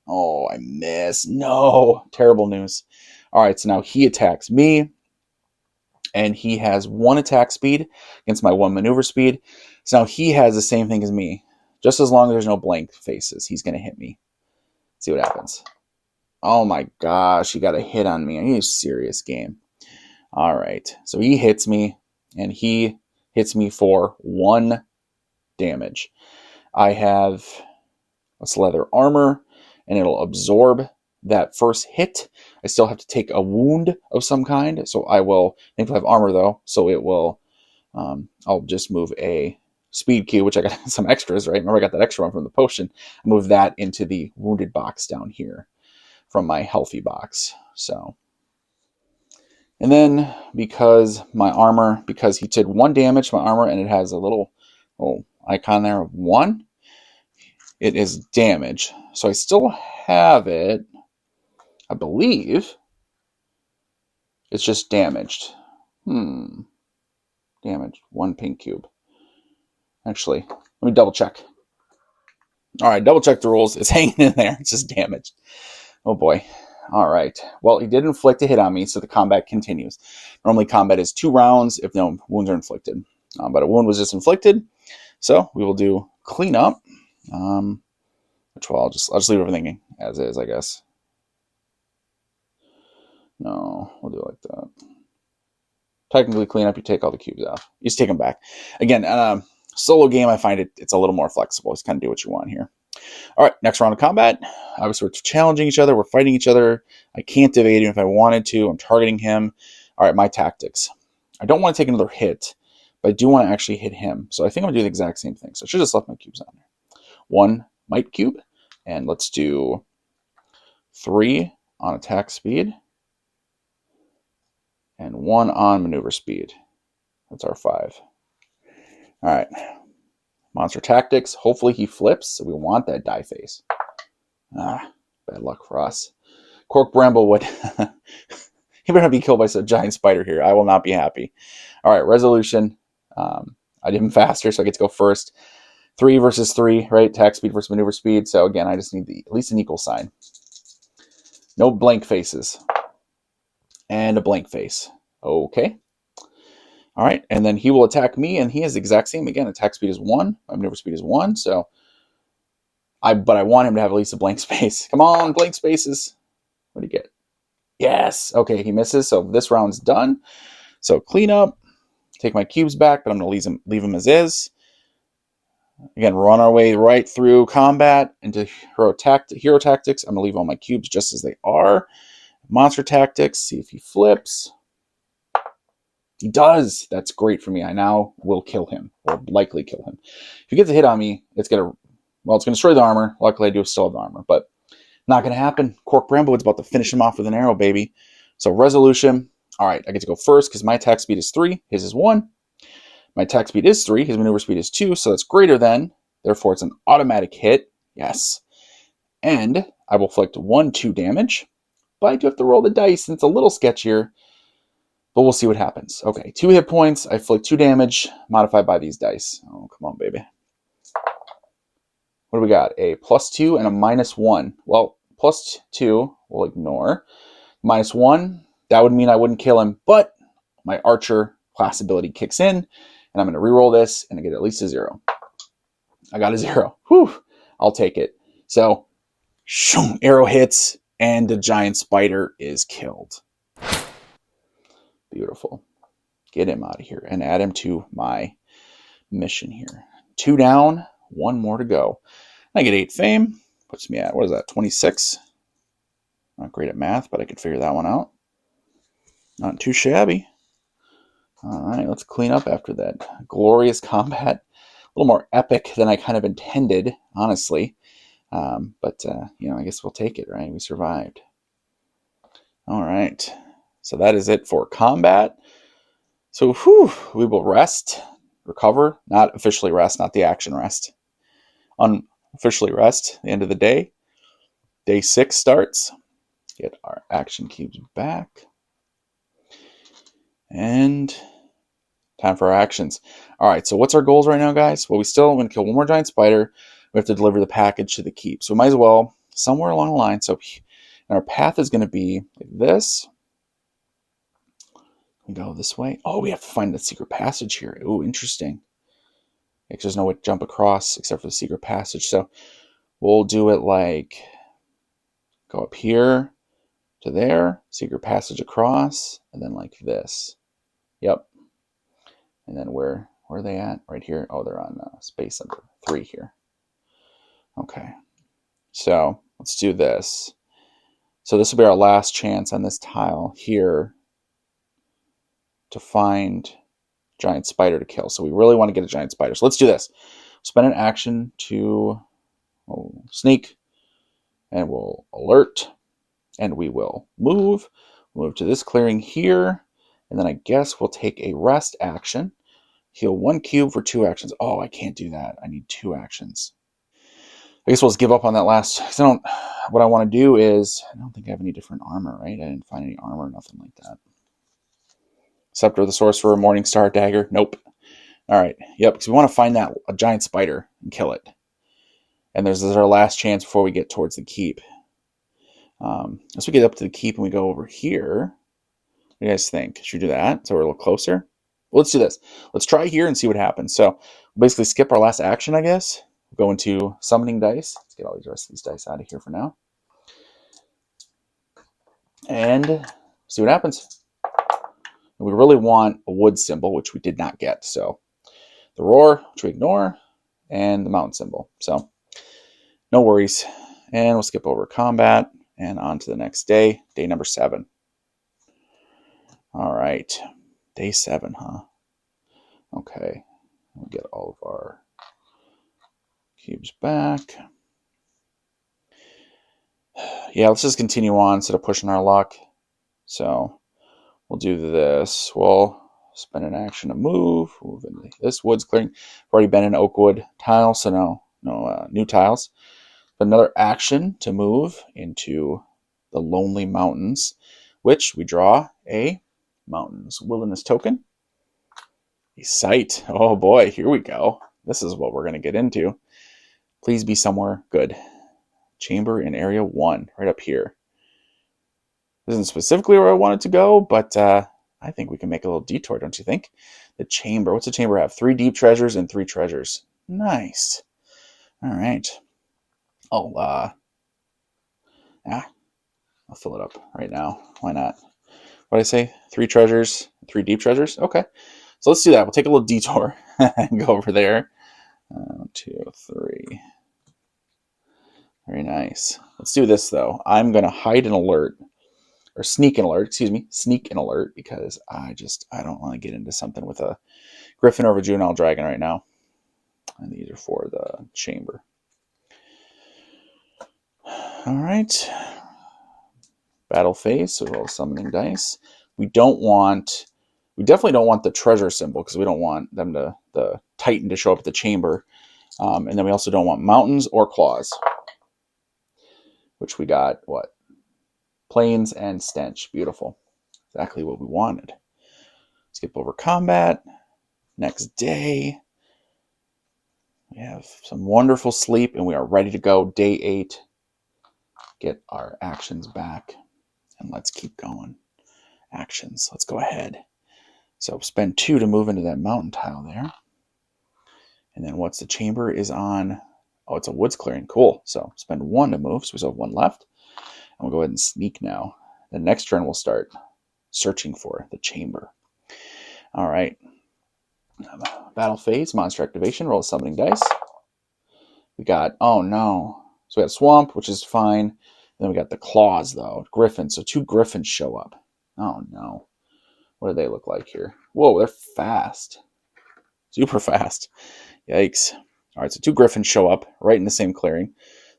Oh, I miss. No. Terrible news. All right, so now he attacks me, and he has 1 attack speed against my 1 maneuver speed. So now he has the same thing as me. Just as long as there's no blank faces, he's going to hit me. See what happens. Oh my gosh, he got a hit on me. I need a serious game. All right, so he hits me, and he hits me for 1 damage. I have a leather armor, and it'll absorb that first hit. I still have to take a wound of some kind, so I think I have armor though, so it will, I'll just move a speed cube, which I got some extras, right? Remember I got that extra one from the potion. I move that into the wounded box down here from my healthy box. So, and then because he did 1 damage to my armor, and it has a little icon there of 1, it is damage. So I still have it. I believe it's just damaged. Damaged. 1 pink cube. Actually, let me double check. All right, double check the rules. It's hanging in there. It's just damaged. Oh boy. All right. Well, he did inflict a hit on me, so the combat continues. Normally, combat is 2 rounds if no wounds are inflicted. But a wound was just inflicted, so we will do cleanup. Which I'll just leave everything as is, I guess. No, we'll do it like that. Technically, clean up, you take all the cubes off. You just take them back. Again, Solo game, I find it's a little more flexible. Just kind of do what you want here. All right, next round of combat. Obviously, we're challenging each other. We're fighting each other. I can't evade him if I wanted to. I'm targeting him. All right, my tactics. I don't want to take another hit, but I do want to actually hit him. So I think I'm going to do the exact same thing. So I should have just left my cubes on there. 1 might cube, and let's do 3 on attack speed, and 1 on maneuver speed. That's our 5. All right. Monster tactics. Hopefully he flips. So we want that die face. Ah, bad luck for us. Cork Bramblewood. He better not be killed by some giant spider here. I will not be happy. All right, resolution. I did him faster, so I get to go first. 3 versus 3, right? Attack speed versus maneuver speed. So again, I just need at least an equal sign. No blank faces. And a blank face. Okay. All right, and then he will attack me, and he has the exact same. Again, attack speed is 1. My maneuver speed is 1, so... But I want him to have at least a blank space. Come on, blank spaces. What do you get? Yes. Okay, he misses, so this round's done. So clean up. Take my cubes back, but I'm going to leave him as is. Again, run our way right through combat into hero tactics. I'm going to leave all my cubes just as they are. Monster tactics. See if he flips. He does. That's great for me. I now will kill him, or likely kill him. If he gets a hit on me, it's going to destroy the armor. Luckily, I do still have the armor, but not going to happen. Cork Bramblewood's about to finish him off with an arrow, baby. So resolution. All right, I get to go first because my attack speed is 3. His is 1. My attack speed is 3. His maneuver speed is 2, so that's greater than. Therefore, it's an automatic hit. Yes. And I will inflict 1/2 damage. But I do have to roll the dice, and it's a little sketchier. But we'll see what happens. Okay, 2 hit points. I inflict 2 damage, modified by these dice. Oh, come on, baby. What do we got? A +2 and a -1. Well, +2, we'll ignore. -1, that would mean I wouldn't kill him, but my Archer class ability kicks in, and I'm going to reroll this, and I get at least a 0. I got a 0. Whew, I'll take it. So, shoom, arrow hits, and the giant spider is killed. Beautiful. Get him out of here and add him to my mission here. 2 down, 1 more to go. I get 8 fame. Puts me at, what is that, 26? Not great at math, but I could figure that one out. Not too shabby. All right, let's clean up after that glorious combat. A little more epic than I kind of intended, honestly. But I guess we'll take it, right? We survived. All right. So that is it for combat. So we will rest, recover. Not officially rest, not the action rest. Unofficially rest, the end of the day. Day 6 starts. Get our action cubes back. And time for our actions. All right, so what's our goals right now, guys? Well, we still want to kill 1 more giant spider. We have to deliver the package to the keep. So we might as well, somewhere along the line. So our path is going to be like this. We go this way. Oh, we have to find the secret passage here. Oh, interesting. Because there's no way to jump across except for the secret passage. So we'll do it like, go up here to there, secret passage across, and then like this. Yep. And then where are they at? Right here. Oh, they're on space number 3 here. Okay. So let's do this. So this will be our last chance on this tile here to find giant spider to kill. So we really want to get a giant spider. So let's do this. Spend an action to sneak, and we'll alert, and we will move. We'll move to this clearing here, and then I guess we'll take a rest action. Heal 1 cube for 2 actions. Oh, I can't do that. I need 2 actions. I guess we'll just give up on that last. What I want to do is, I don't think I have any different armor, right? I didn't find any armor, nothing like that. Scepter of the Sorcerer, Morningstar Dagger. Nope. All right. Yep, because we want to find a giant spider and kill it. And this is our last chance before we get towards the keep. As we get up to the keep and we go over here, what do you guys think? Should we do that so we're a little closer? Well, let's do this. Let's try here and see what happens. So we'll basically skip our last action, I guess. We'll go into summoning dice. Let's get all the rest of these dice out of here for now. And see what happens. And we really want a wood symbol, which we did not get. So the roar, which we ignore, and the mountain symbol. So no worries. And we'll skip over combat and on to the next day, day number 7. All right, day 7, huh? Okay, we'll get all of our cubes back. Yeah, let's just continue on instead of pushing our luck. So we'll do this. We'll spend an action to move into this woods clearing. I've already been in Oakwood tile, so no new tiles. But another action to move into the Lonely Mountains, which we draw a Mountains Wilderness token. A site. Oh boy, here we go. This is what we're going to get into. Please be somewhere good. Chamber in Area 1, right up here. This isn't specifically where I wanted to go, but I think we can make a little detour, don't you think? The chamber. What's the chamber have? 3 deep treasures and 3 treasures. Nice. All right. I'll fill it up right now. Why not? What did I say? 3 treasures, 3 deep treasures? Okay. So let's do that. We'll take a little detour and go over there. 1, 2, 3. Very nice. Let's do this, though. I'm going to hide an alert. Or sneak an alert, sneak an alert, because I don't want to get into something with a griffin or a juvenile dragon right now. And these are for the chamber. All right. Battle phase, so we'll summoning dice. We definitely don't want the treasure symbol, because we don't want them the Titan to show up at the chamber. And then we also don't want mountains or claws. Which we got, what? Plains and stench. Beautiful. Exactly what we wanted. Skip over combat. Next day. We have some wonderful sleep, and we are ready to go. Day 8. Get our actions back. And let's keep going. Actions. Let's go ahead. So spend 2 to move into that mountain tile there. And then what's the chamber is on? Oh, it's a woods clearing. Cool. So spend 1 to move. So we still have 1 left. And we'll go ahead and sneak now. The next turn we'll start searching for the chamber. All right. Battle phase, monster activation, roll a summoning dice. We got, oh no. So we got swamp, which is fine. Then we got the claws, though. Griffin. So 2 griffins show up. Oh no. What do they look like here? Whoa, they're fast. Super fast. Yikes. All right, so 2 griffins show up right in the same clearing.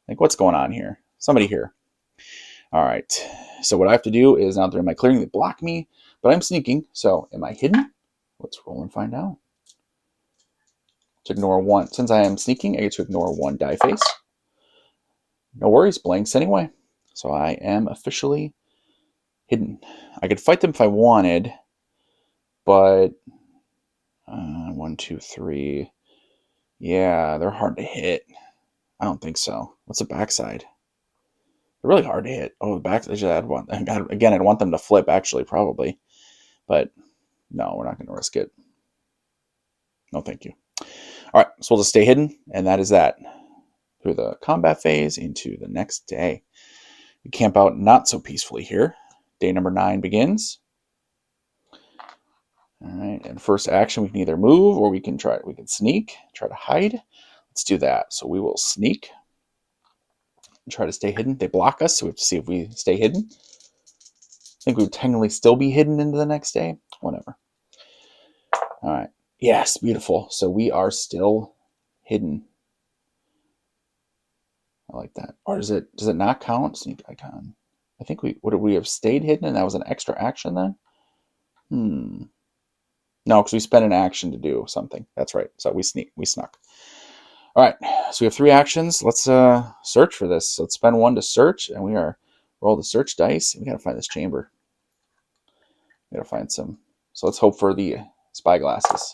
Like, what's going on here? Somebody here. All right. So what I have to do is, now they're in my clearing, they block me, but I'm sneaking. So am I hidden? Let's roll and find out. To ignore 1. Since I am sneaking, I get to ignore 1 die face. No worries, blanks anyway. So I am officially hidden. I could fight them if I wanted, but 1, 2, 3. Yeah, they're hard to hit. I don't think so. What's the backside? They're really hard to hit. Oh, the back. Again, I'd want them to flip, actually, probably. But no, we're not going to risk it. No, thank you. All right, so we'll just stay hidden, and that is that. Through the combat phase into the next day. We camp out not so peacefully here. Day number 9 begins. All right, and first action, we can either move or we can sneak, try to hide. Let's do that. So we will sneak and try to stay hidden. They block us, so we have to see if we stay hidden. I think we would technically still be hidden into the next day. Whatever. All right. Yes, beautiful. So we are still hidden. I like that. Or does it not count? Sneak icon. I think would we have stayed hidden and that was an extra action then? No, because we spent an action to do something. That's right. So we snuck. All right. So we have 3 actions. Let's search for this. Let's spend 1 to search, and we are roll the search dice. We gotta find this chamber. We gotta find some. So let's hope for the spyglasses.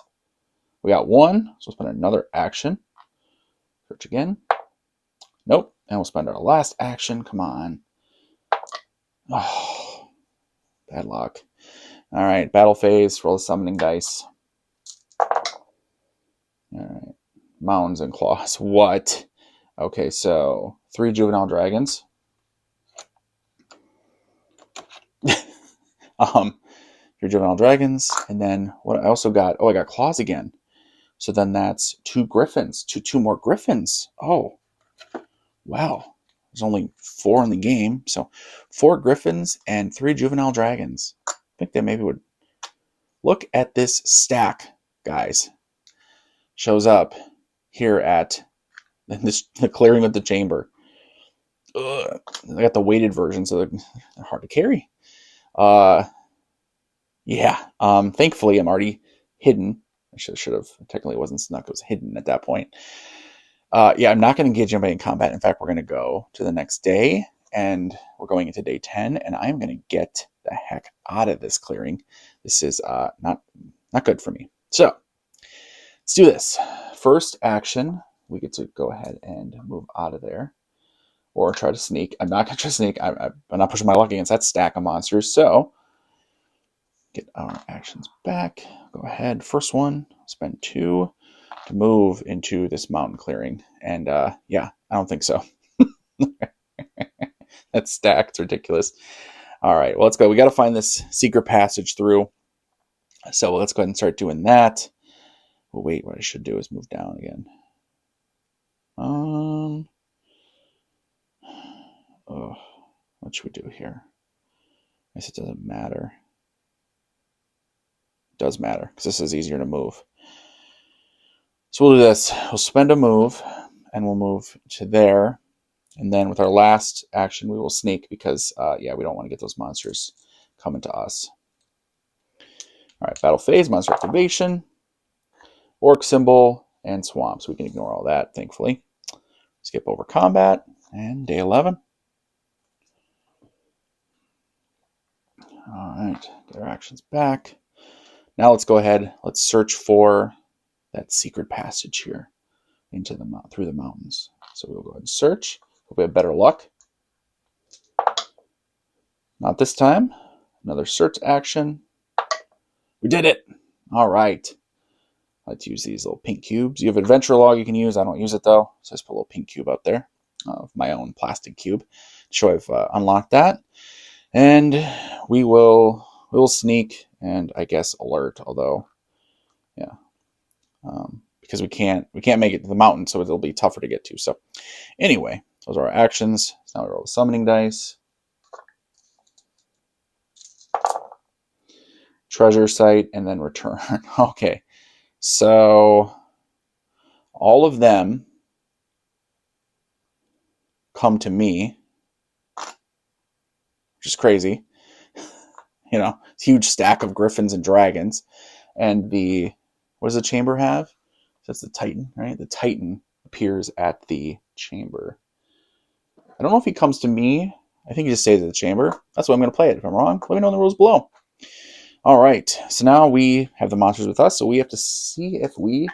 We got 1, so we'll spend another action. Search again. Nope. And we'll spend our last action. Come on. Oh, bad luck. All right. Battle phase. Roll the summoning dice. All right. Mounds and claws. What? Okay, so 3 juvenile dragons. 3 juvenile dragons. And then what I also got, I got claws again. So then that's 2 griffins, two more griffins. Oh, wow. There's only 4 in the game. So 4 griffins and 3 juvenile dragons. I think they maybe would look at this stack, guys. Shows up here at the clearing of the chamber. Ugh. I got the weighted version, so they're hard to carry. Yeah. Thankfully, I'm already hidden. I should have. Technically, it wasn't snuck. It was hidden at that point. Yeah, I'm not going to engage anybody in combat. In fact, we're going to go to the next day, and we're going into day 10, and I'm going to get the heck out of this clearing. This is not good for me. So let's do this. First action, we get to go ahead and move out of there, or try to sneak. I'm not going to try to sneak. I'm not pushing my luck against that stack of monsters. So get our actions back. Go ahead. First one, spend 2 to move into this mountain clearing. And yeah, I don't think so. That stack, it's ridiculous. All right, well, let's go. We got to find this secret passage through. So let's go ahead and start doing that. Oh, wait, what I should do is move down again. Oh, what should we do here? I guess it doesn't matter. It does matter because this is easier to move. So we'll do this. We'll spend a move, and we'll move to there. And then with our last action, we will sneak because, yeah, we don't want to get those monsters coming to us. All right, battle phase, monster activation, orc symbol, and swamps. We can ignore all that, thankfully. Skip over combat, and day 11. All right, get our actions back. Now let's go ahead. Let's search for that secret passage here into the through the mountains. So we'll go ahead and search. Hope we have better luck. Not this time. Another search action. We did it. All right. Let's use these little pink cubes. You have adventure log you can use. I don't use it though. So I just put a little pink cube out there of my own plastic cube to show I've unlocked that. And we will sneak and I guess alert. Although, yeah, because we can't make it to the mountain, so it'll be tougher to get to. So anyway, those are our actions. So now we roll the summoning dice. Treasure site and then return. Okay. So all of them come to me, which is crazy. You know, huge stack of griffins and dragons. And what does the chamber have? That's the Titan, right? The Titan appears at the chamber. I don't know if he comes to me. I think he just stays at the chamber. That's why I'm going to play it. If I'm wrong, let me know in the rules below. All right. So now we have the monsters with us. So we have to see if we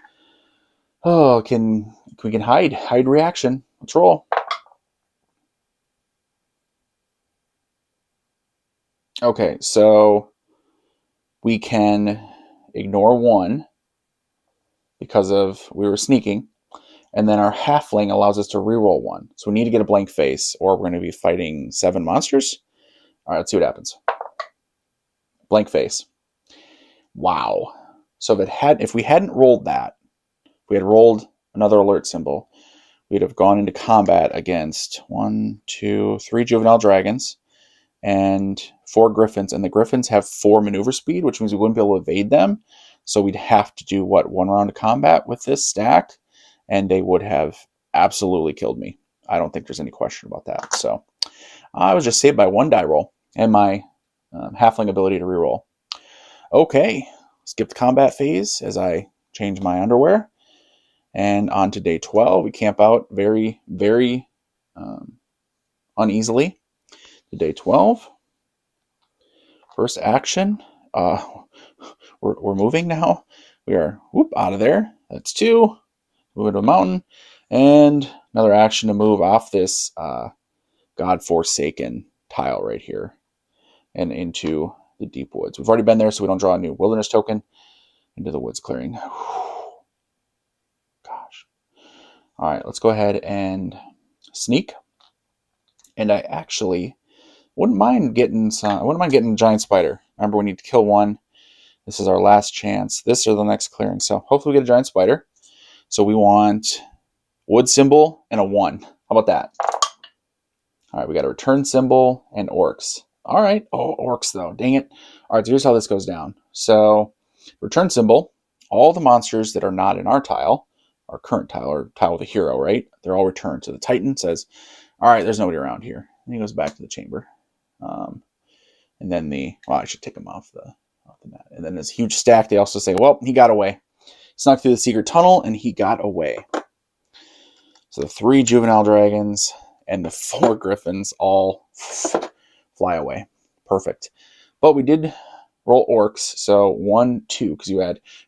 can hide reaction. Let's roll. Okay, so we can ignore 1 because we were sneaking, and then our halfling allows us to reroll 1. So we need to get a blank face, or we're going to be fighting 7 monsters. All right, let's see what happens. Blank face. Wow. So if we hadn't rolled that, if we had rolled another alert symbol, we'd have gone into combat against 1, 2, 3 juvenile dragons and 4 griffins, and the griffins have 4 maneuver speed, which means we wouldn't be able to evade them. So we'd have to do 1 round of combat with this stack, and they would have absolutely killed me. I don't think there's any question about that. So I was just saved by 1 die roll and my halfling ability to reroll. Okay, skip the combat phase as I change my underwear, and on to day 12. We camp out very, very uneasily. To day 12. First action. We're moving now. We are out of there. That's 2. Moving to a mountain. And another action to move off this God-forsaken tile right here and into the deep woods. We've already been there, so we don't draw a new wilderness token. Into the woods clearing. Gosh. All right, let's go ahead and sneak. And I actually wouldn't mind getting a giant spider. Remember, we need to kill 1. This is our last chance. This or the next clearing. So hopefully we get a giant spider. So we want wood symbol and a 1. How about that? All right, we got a return symbol and orcs. All right. Oh, orcs though. Dang it. All right, so here's how this goes down. So return symbol, all the monsters that are not in our tile, our current tile, or tile with a hero, right? They're all returned. So the Titan says, all right, there's nobody around here. And he goes back to the chamber. And then I should take him off the mat. And then this huge stack, they also say, well, he got away. Snuck through the secret tunnel and he got away. So the 3 juvenile dragons and the 4 griffins all fly away. Perfect. But we did roll orcs. So 1, 2, because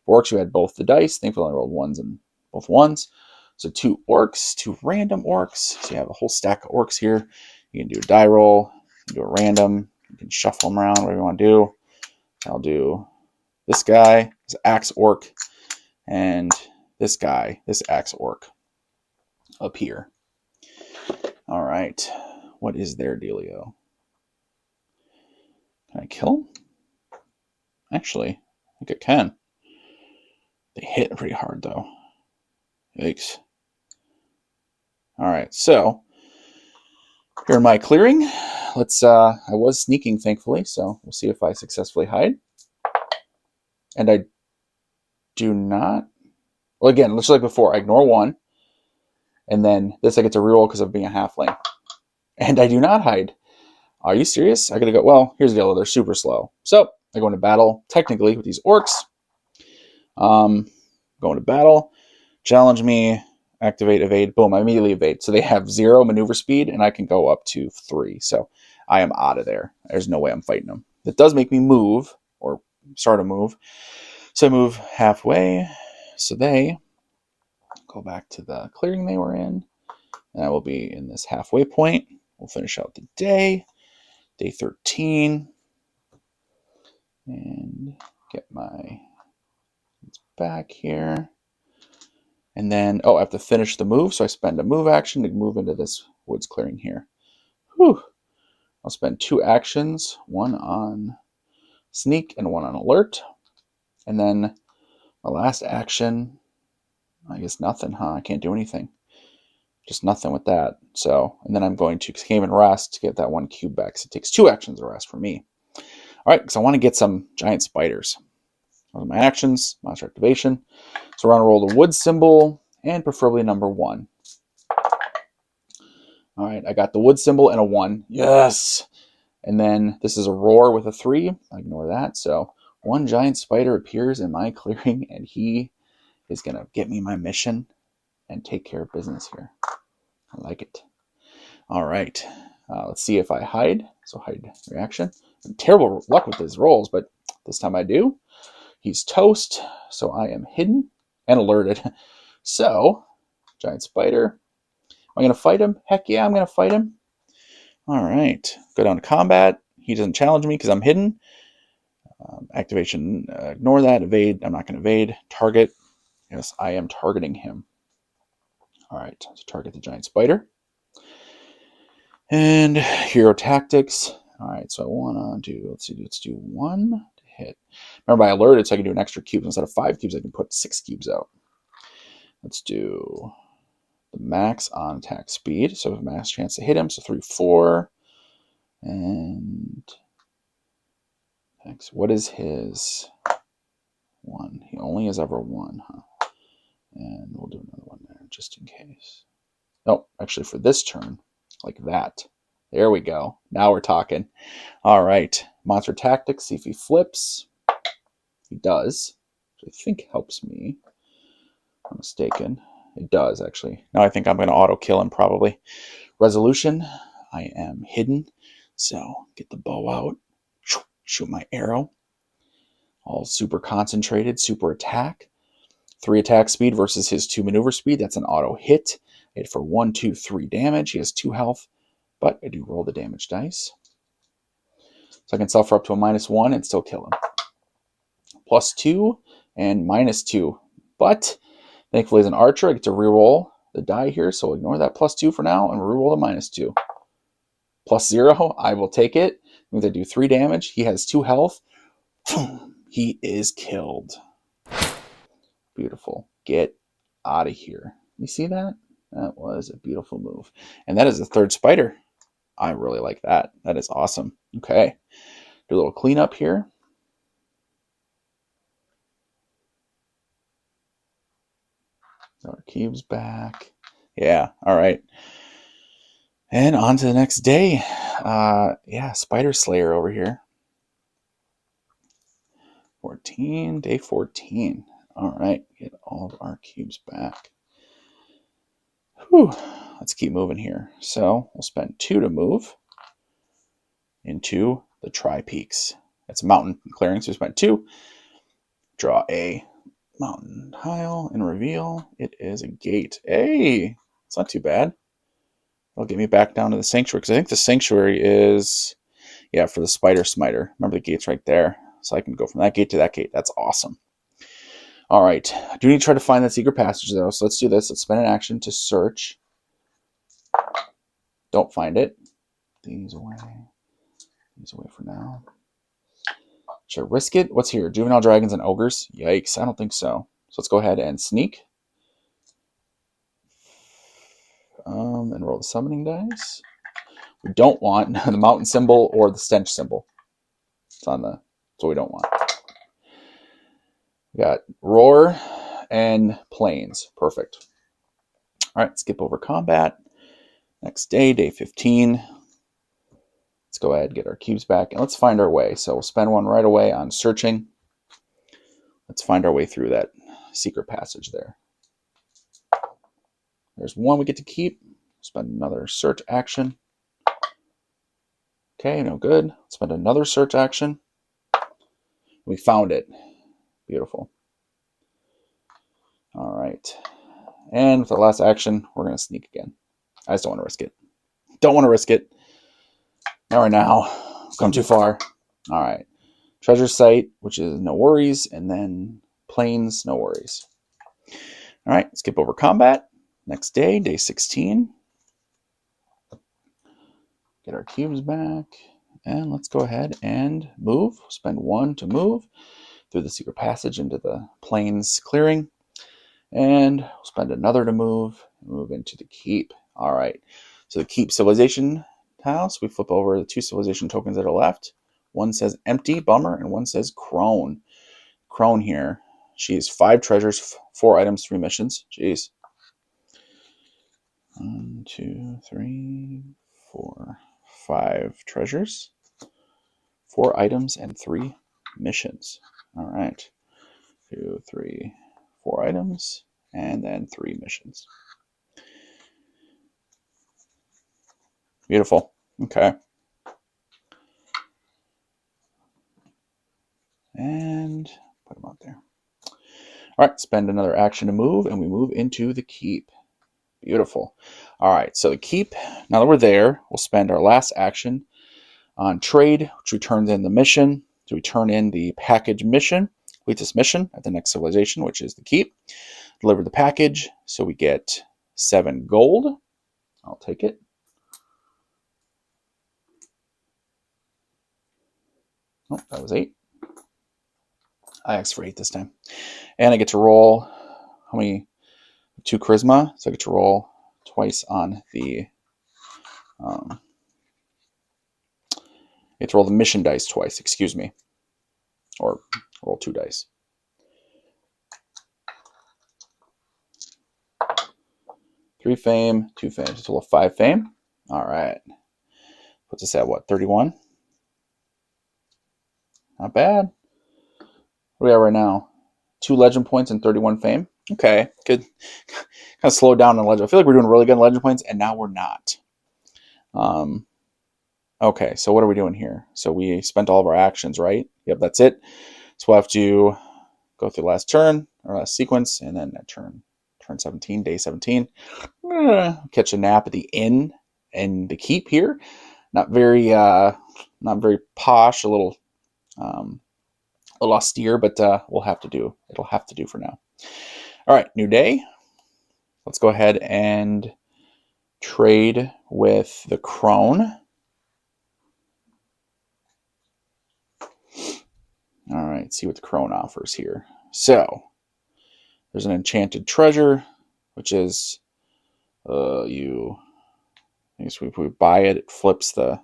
for orcs, you had both the dice. Thankfully, I only rolled 1s and both 1s. So 2 orcs, 2 random orcs. So you have a whole stack of orcs here. You can do a die roll, you can do a random, you can shuffle them around, whatever you want to do. I'll do this guy, this axe orc, and this guy, this axe orc up here. All right. What is their dealio? Can I kill him? Actually, I think I can. They hit pretty hard, though. Yikes. All right, so here in my clearing, I was sneaking, thankfully, so we'll see if I successfully hide. And I do not. Well, again, just like before, I ignore 1. And then this I get to reroll because of being a halfling. And I do not hide. Are you serious? I gotta go. Well, here's the deal. They're super slow. So I go into battle, technically, with these orcs. Go into battle. Challenge me. Activate, evade. Boom, I immediately evade. So they have 0 maneuver speed, and I can go up to 3. So I am out of there. There's no way I'm fighting them. It does make me move, or start a move. So I move halfway. So they go back to the clearing they were in. And I will be in this halfway point. We'll finish out the day. Day 13. And get my back here. And then, I have to finish the move. So I spend a move action to move into this woods clearing here. Whew. I'll spend 2 actions, 1 on sneak and 1 on alert. And then my last action, I guess nothing, huh? I can't do anything. Just nothing with that. So, and then I'm going to came and rest to get that 1 cube back. So it takes 2 actions to rest for me. All right, because I want to get some giant spiders. Those are my actions, monster activation. So we're going to roll the wood symbol and preferably number 1. All right, I got the wood symbol and a 1. Yes! And then this is a roar with a 3. I ignore that. So 1 giant spider appears in my clearing and he is going to get me my mission and take care of business here. I like it. All right, let's see if I hide. So hide reaction. Terrible luck with his rolls, but this time I do. He's toast, so I am hidden and alerted. So, giant spider. Am I going to fight him? Heck yeah, I'm going to fight him. All right, go down to combat. He doesn't challenge me because I'm hidden. Activation, ignore that. Evade, I'm not going to evade. Target, yes, I am targeting him. All right, so target the giant spider. And hero tactics. All right, so I want to do, let's do 1 to hit. Remember, I alerted so I can do an extra cube. Instead of 5 cubes, I can put 6 cubes out. Let's do the max on attack speed. So max chance to hit him. So 3, 4. And what is his 1? He only has ever 1, huh? And we'll do another one there just in case. Oh, actually for this turn, like that. There we go. Now we're talking. All right. Monster tactics. See if he flips. He does. Which I think helps me. If I'm mistaken. It does, actually. Now I think I'm going to auto kill him probably. Resolution. I am hidden. So get the bow out. Shoot my arrow. All super concentrated. Super attack. 3 attack speed versus his 2 maneuver speed. That's an auto hit. I hit for 1, 2, 3 damage. He has 2 health. But I do roll the damage dice. So I can suffer up to a -1 and still kill him. +2 and -2. But thankfully as an archer, I get to reroll the die here. So ignore that +2 for now and reroll the -2. +0, I will take it. It means I do 3 damage. He has 2 health. He is killed. Beautiful. Get out of here. You see that? That was a beautiful move. And that is the third spider. I really like that. That is awesome. Okay. Do a little cleanup here. Our cubes back. Yeah. All right. And on to the next day. Yeah, Spider Slayer over here. 14, day 14. All right, get all of our cubes back. Whew. Let's keep moving here. So we'll spend 2 to move into the Tri-Peaks. It's a mountain clearing, so we spent 2. Draw a mountain tile and reveal. It is a gate. Hey, it's not too bad. It'll get me back down to the sanctuary, because I think the sanctuary is, yeah, for the spider smiter. Remember, the gate's right there. So I can go from that gate to that gate. That's awesome. All right. I do need to try to find that secret passage, though. So let's do this. Let's spend an action to search. Don't find it. These away. These away for now. Should I risk it? What's here? Juvenile dragons and ogres? Yikes. I don't think so. So let's go ahead and sneak. And roll the summoning dice. We don't want the mountain symbol or the stench symbol. It's on the... That's what we don't want. We got roar and plains. Perfect. All right, skip over combat. Next day, day 15. Let's go ahead and get our cubes back, and let's find our way. So we'll spend 1 right away on searching. Let's find our way through that secret passage there. There's 1 we get to keep. Spend another search action. Okay, no good. Spend another search action. We found it. Beautiful. All right. And with the last action, we're going to sneak again. I just don't want to risk it. Don't want to risk it. Not right now. I've gone too far. All right. Treasure site, which is no worries. And then plains, no worries. All right. Skip over combat. Next day, day 16. Get our cubes back. And let's go ahead and move. Spend 1 to move through the secret passage into the plains clearing. And we'll spend another to move into the keep. All right. So the keep civilization tile. So we flip over the 2 civilization tokens that are left. 1 says empty, bummer, and 1 says crone. Crone here. She has 5 treasures, 4 items, 3 missions. Jeez. 1, 2, 3, 4, 5 treasures, 4 items, and 3 missions. All right. 2, 3, 4 items, and then 3 missions. Beautiful. Okay. And put them out there. All right, spend another action to move, and we move into the keep. Beautiful. All right, so the keep, now that we're there, we'll spend our last action on trade, which returns in the mission. So we turn in the package mission, complete this mission at the next civilization, which is the keep. Deliver the package, so we get 7 gold. I'll take it. Oh, that was 8. I asked for 8 this time. And I get to roll, how many? 2 charisma, so I get to roll twice on the, get to roll the mission dice twice, excuse me. Or roll 2 dice. Three fame, 2 fame, so total of 5 fame. All right. Puts us at what, 31? Not bad. What are we at right now? 2 legend points and 31 fame. Okay, good. Kind of slow down on legend. I feel like we're doing really good in legend points, and now we're not. Okay, so what are we doing here? So we spent all of our actions, right? Yep, that's it. So we'll have to go through the last turn, or last sequence, and then that turn 17, day 17. Catch a nap at the inn and the keep here. Not very posh, a little austere, but we'll have to do. It'll have to do for now. All right, new day. Let's go ahead and trade with the crone. All right, see what the crone offers here. So there's an enchanted treasure, which is I guess if we buy it, it flips the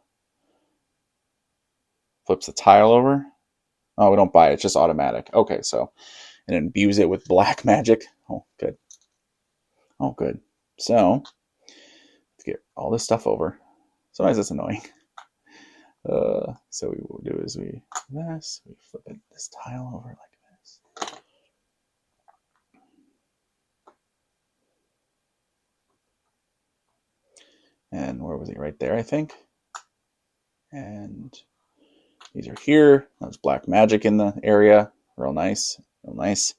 tile over. Oh, we don't buy it; it's just automatic. Okay, so and it imbues it with black magic. Oh, good. Oh, good. So let's get all this stuff over. Sometimes it's annoying. So what we will do is we flip this tile over like this. And where was he? Right there, I think. And these are here. There's black magic in the area. Real nice. Real nice.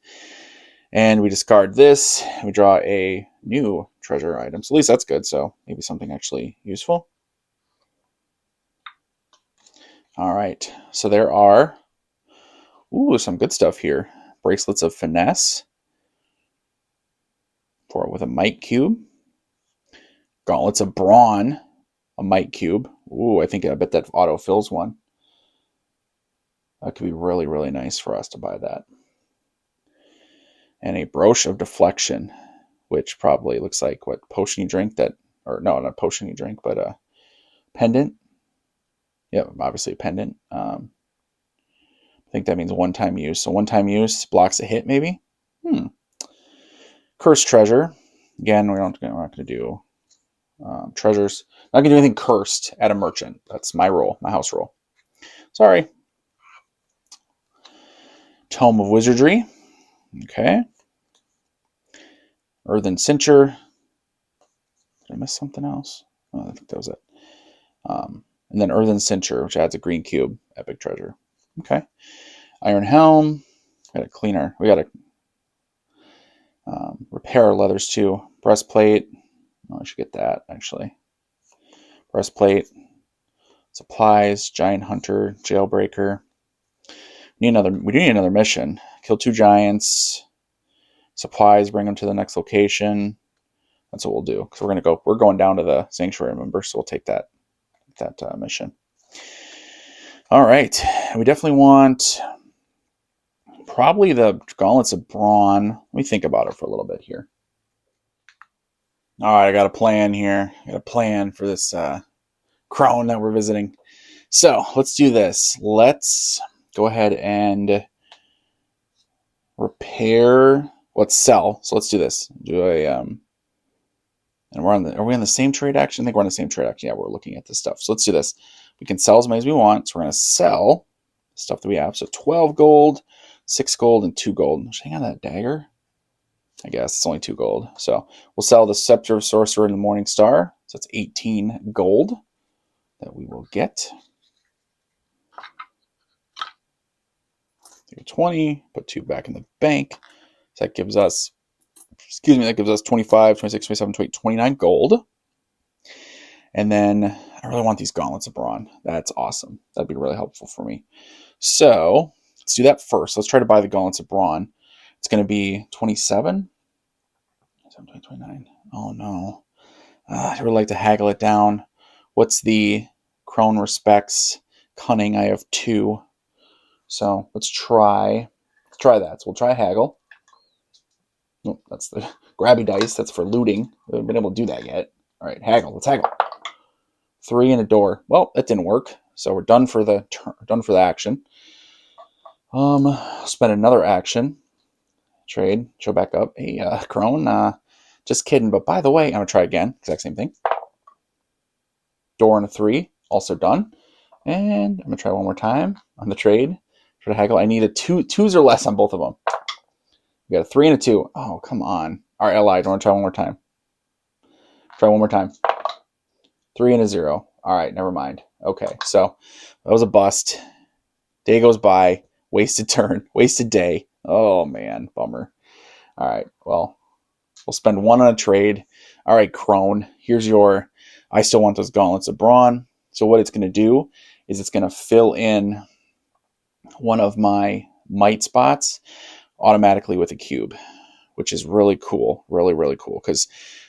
And we discard this. We draw a new treasure item. So at least that's good. So maybe something actually useful. All right. So there are some good stuff here. Bracelets of finesse with a might cube. Gauntlets of brawn, a might cube. I bet that auto fills one. That could be really, really nice for us to buy that. And a brooch of deflection, which probably looks like what potion you drink not a potion you drink, but a pendant. Yeah, obviously a pendant. I think that means one-time use. So one-time use blocks a hit, maybe. Cursed treasure. Again, we're not going to do treasures. Not going to do anything cursed at a merchant. That's my role, my house role. Sorry. Tome of Wizardry. Okay. Earthen Cincher. Did I miss something else? Oh, I think that was it. And then Earthen Cincher, which adds a green cube. Epic treasure. Okay. Iron Helm. We got to repair our leathers too. Breastplate. I should get that actually. Breastplate. Supplies. Giant Hunter. Jailbreaker. We do need another mission. Kill 2 giants. Supplies. Bring them to the next location. That's what we'll do because we're going down to the sanctuary, remember? So we'll take that mission. All right, we definitely want probably the gauntlets of brawn. Let me think about it for a little bit here. All right, I got a plan here. I got a plan for this crone that we're visiting. So let's do this. Let's go ahead and repair. Let's sell. So let's do this. Do a and are we on the same trade action? I think we're on the same trade action. Yeah, we're looking at this stuff. So let's do this. We can sell as many as we want. So we're going to sell stuff that we have. So 12 gold, 6 gold, and 2 gold. Should I hang on that dagger? I guess it's only 2 gold. So we'll sell the Scepter of Sorcerer and the Morning Star. So it's 18 gold that we will get. 20, put 2 back in the bank. So that gives us 25, 26, 27, 28, 29 gold. And then I really want these gauntlets of brawn. That's awesome. That'd be really helpful for me. So let's do that first. Let's try to buy the gauntlets of brawn. It's going to be 27, 29. Oh no. I'd really like to haggle it down. What's the crone respects? Cunning, I have 2. So let's try that. So we'll try haggle. Oh, that's the grabby dice. That's for looting. We haven't been able to do that yet. All right, haggle. Let's haggle. 3 and a door. Well, that didn't work. So we're done for the action. Spend another action. Trade. Show back up. Hey, crone. Just kidding. But by the way, I'm gonna try again. Exact same thing. Door and a 3. Also done. And I'm gonna try one more time on the trade. Try to haggle. I need a 2. 2s or less on both of them. We got a 3 and a 2. Oh, come on. All right, allied. I want to try one more time. Try one more time. 3 and a 0. All right, never mind. Okay, so that was a bust. Day goes by. Wasted turn. Wasted day. Oh, man. Bummer. All right, well, we'll spend 1 on a trade. All right, crone. I still want those gauntlets of brawn. So what it's going to do is it's going to fill in one of my might spots automatically with a cube, which is really cool. Really, really cool. Because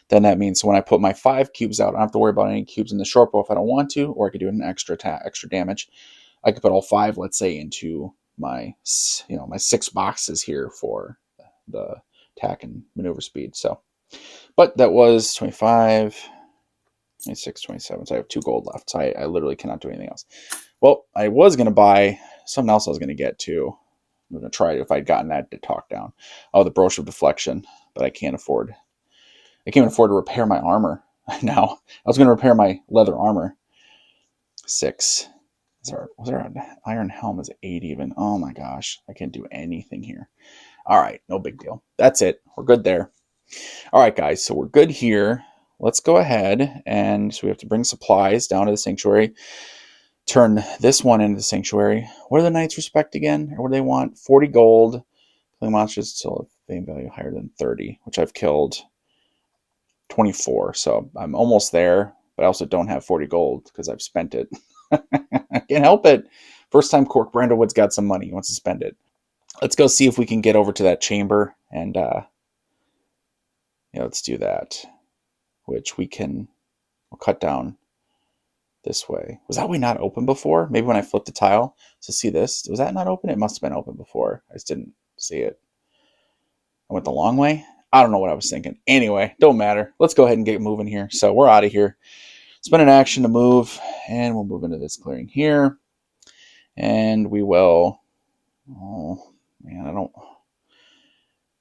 then that means when I put my 5 cubes out, I don't have to worry about any cubes in the short bow if I don't want to, or I could do an extra damage. I could put all 5, let's say, into my, my 6 boxes here for the attack and maneuver speed. So, but that was 25, 26, 27. So I have 2 gold left. So I literally cannot do anything else. Well, I was going to buy something else I was going to get to. I'm going to try it if I'd gotten that to talk down. Oh, the brooch of deflection, but I can't afford. I can't even afford to repair my armor now. I was going to repair my leather armor. 6. Was there an iron helm is 8 even? Oh my gosh, I can't do anything here. All right, no big deal. That's it. We're good there. All right, guys, so we're good here. Let's go ahead and so we have to bring supplies down to the sanctuary. Turn this one into the sanctuary. What do the knights respect again? Or what do they want? 40 gold. Killing monsters still have fame value higher than 30, which I've killed 24. So I'm almost there, but I also don't have 40 gold because I've spent it. I can't help it. First time Cork Bramblewood's got some money. He wants to spend it. Let's go see if we can get over to that chamber and let's do that. Which we'll cut down this way. Was that way not open before? Maybe when I flipped the tile. So see this? Was that not open? It must have been open before. I just didn't see it. I went the long way. I don't know what I was thinking. Anyway, don't matter. Let's go ahead and get moving here. So we're out of here. Spend an action to move, and we'll move into this clearing here. And we will... Oh, man,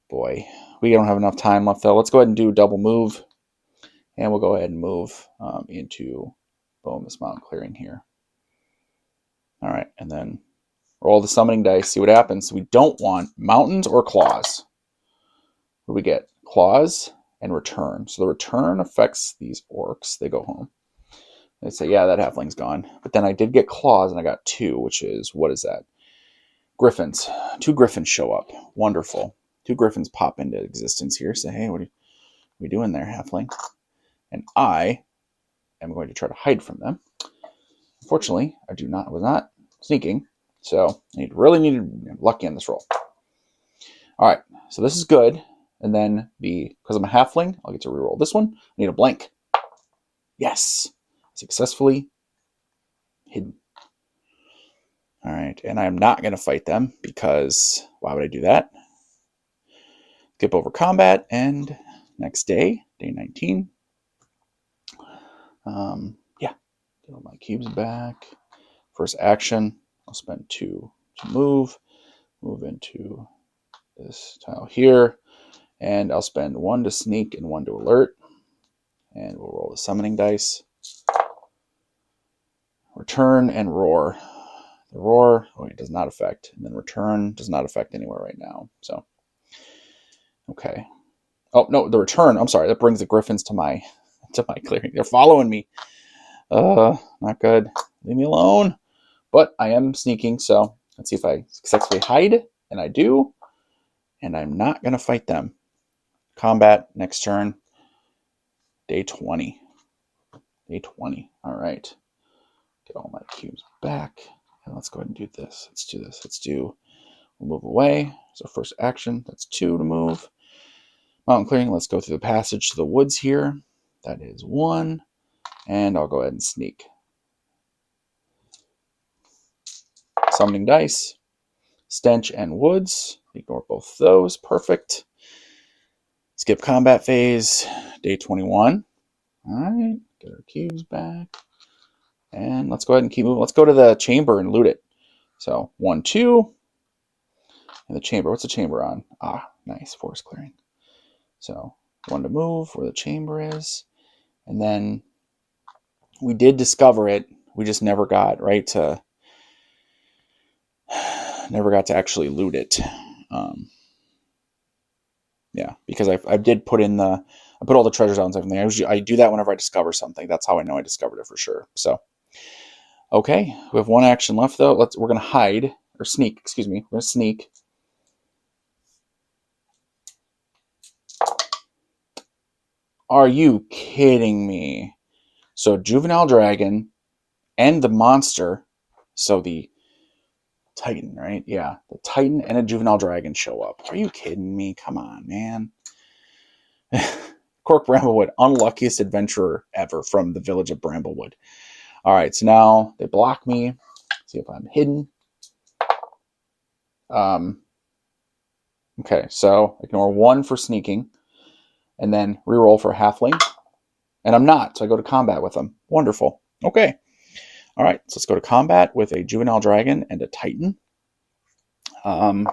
Boy, we don't have enough time left, though. Let's go ahead and do double move. And we'll go ahead and move into this mountain clearing here. All right, and then roll the summoning dice, see what happens. We don't want mountains or claws. What do we get? Claws and return. So the return affects these orcs. They go home. They say, yeah, that halfling's gone. But then I did get claws, and I got 2, which is, what is that? Griffins. 2 griffins show up. Wonderful. 2 griffins pop into existence here. Say, hey, what are we doing there, halfling? And I am going to try to hide from them. Unfortunately, I was not sneaking, so I really needed lucky on this roll. All right, so this is good. And then because I'm a halfling, I'll get to reroll this one. I need a blank. Yes, successfully hidden. All right, and I'm not going to fight them because why would I do that? Skip over combat, and next day, day 19. Get all my cubes back. First action, I'll spend 2 to move into this tile here, and I'll spend 1 to sneak and 1 to alert, and we'll roll the summoning dice. Return and roar. The roar, it does not affect, and then return does not affect anywhere right now. So, okay. Oh no, the return. I'm sorry. That brings the griffins to my clearing. They're following me. Not good. Leave me alone. But I am sneaking, so let's see if I successfully hide, and I do. And I'm not gonna fight them. Combat next turn. Day 20. Day 20. All right. Get all my cubes back. And let's go ahead and do this. Let's do this. We'll move away. So first action, that's 2 to move. Mountain clearing, let's go through the passage to the woods here. That is 1. And I'll go ahead and sneak. Summoning dice. Stench and woods. Ignore both those. Perfect. Skip combat phase. Day 21. All right. Get our cubes back. And let's go ahead and keep moving. Let's go to the chamber and loot it. So 1, 2. And the chamber. What's the chamber on? Nice. Forest clearing. So 1 to move where the chamber is. And then we did discover it. We just never got to actually loot it. Because I did put I put all the treasure zones and everything. I do that whenever I discover something. That's how I know I discovered it for sure. So, okay, we have 1 action left though. We're gonna hide or sneak. Excuse me. We're gonna sneak. Are you kidding me? So juvenile dragon and the monster. So the Titan, right? Yeah, the Titan and a juvenile dragon show up. Are you kidding me? Come on, man. Cork Bramblewood, unluckiest adventurer ever from the village of Bramblewood. All right, so now they block me. See if I'm hidden. Okay, so ignore 1 for sneaking, and then reroll for halfling. And I'm not, so I go to combat with them. Wonderful. Okay. All right, so let's go to combat with a juvenile dragon and a titan. I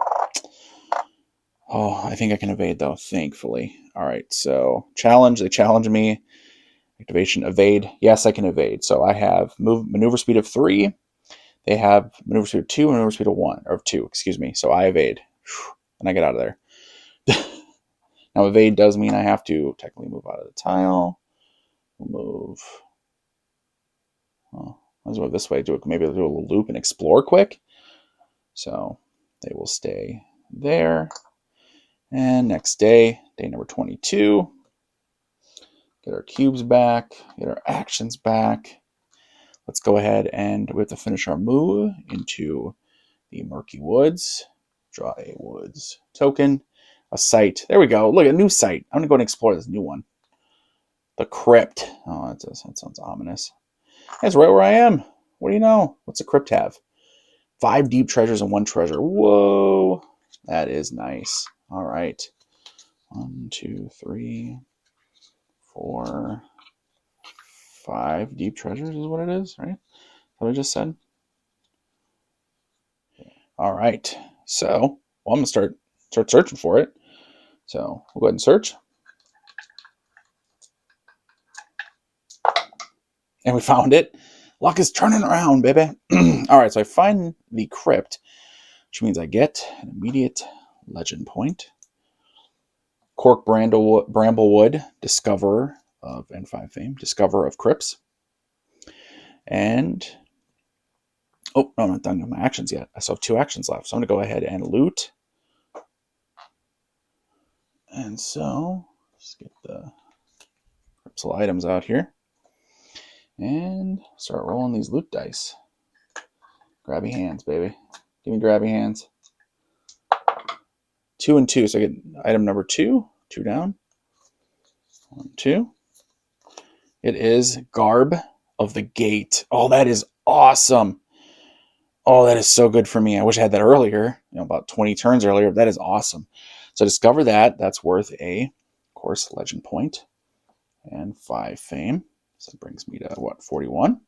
think I can evade, though, thankfully. All right, so challenge. They challenge me. Activation, evade. Yes, I can evade. So I have maneuver speed of 3. They have maneuver speed of 2, maneuver speed of 1, or 2, excuse me. So I evade. And I get out of there. Now, evade does mean I have to technically move out of the tile. Move. Well, let's move this way. Maybe I'll do a little loop and explore quick. So they will stay there. And next day, day number 22. Get our cubes back. Get our actions back. Let's go ahead and we have to finish our move into the murky woods. Draw a woods token. A site. There we go. Look, a new site. I'm going to go and explore this new one. The crypt. Oh, that sounds ominous. That's right where I am. What do you know? What's a crypt have? 5 deep treasures and 1 treasure. Whoa. That is nice. All right. 1, 2, 3, 4, 5 deep treasures is what it is, right? What I just said. All right. So, I'm gonna start searching for it. So we'll go ahead and search. And we found it. Luck is turning around, baby. All right, so I find the crypt, which means I get an immediate legend point. Cork Bramblewood, discoverer of N5 fame, discoverer of crypts. And, oh, no, I'm not done with my actions yet. I still have 2 actions left. So I'm going to go ahead and loot. And so, let's get the cryptal items out here. And start rolling these loot dice. Grabby hands, baby. Give me grabby hands. 2 and 2. So I get item number 2. 2 down. 1, 2. It is Garb of the Gate. Oh, that is awesome. Oh, that is so good for me. I wish I had that earlier, about 20 turns earlier. That is awesome. So discover that. That's worth a, of course, legend point and 5 fame. So it brings me to, what, 41?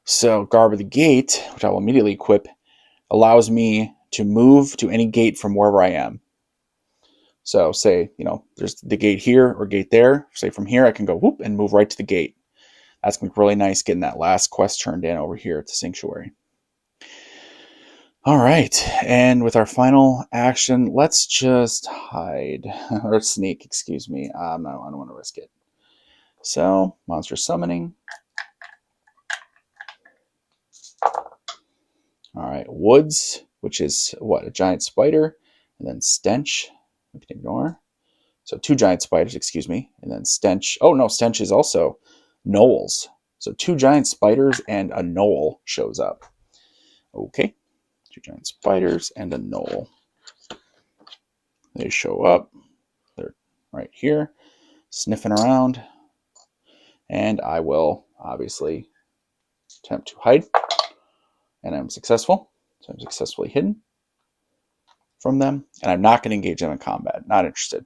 So Garb of the Gate, which I will immediately equip, allows me to move to any gate from wherever I am. So say, there's the gate here or gate there. Say from here, I can go whoop and move right to the gate. That's going to be really nice getting that last quest turned in over here at the sanctuary. All right, and with our final action, let's just hide, or sneak, excuse me. No, I don't want to risk it. So, monster summoning. All right, woods, which is what, a giant spider, and then stench, we can ignore. So 2 giant spiders, excuse me, and then stench. Oh no, stench is also gnolls. So 2 giant spiders and a gnoll shows up. Okay. 2 giant spiders and a gnoll. They show up. They're right here, sniffing around. And I will obviously attempt to hide. And I'm successful. So I'm successfully hidden from them. And I'm not going to engage them in combat. Not interested.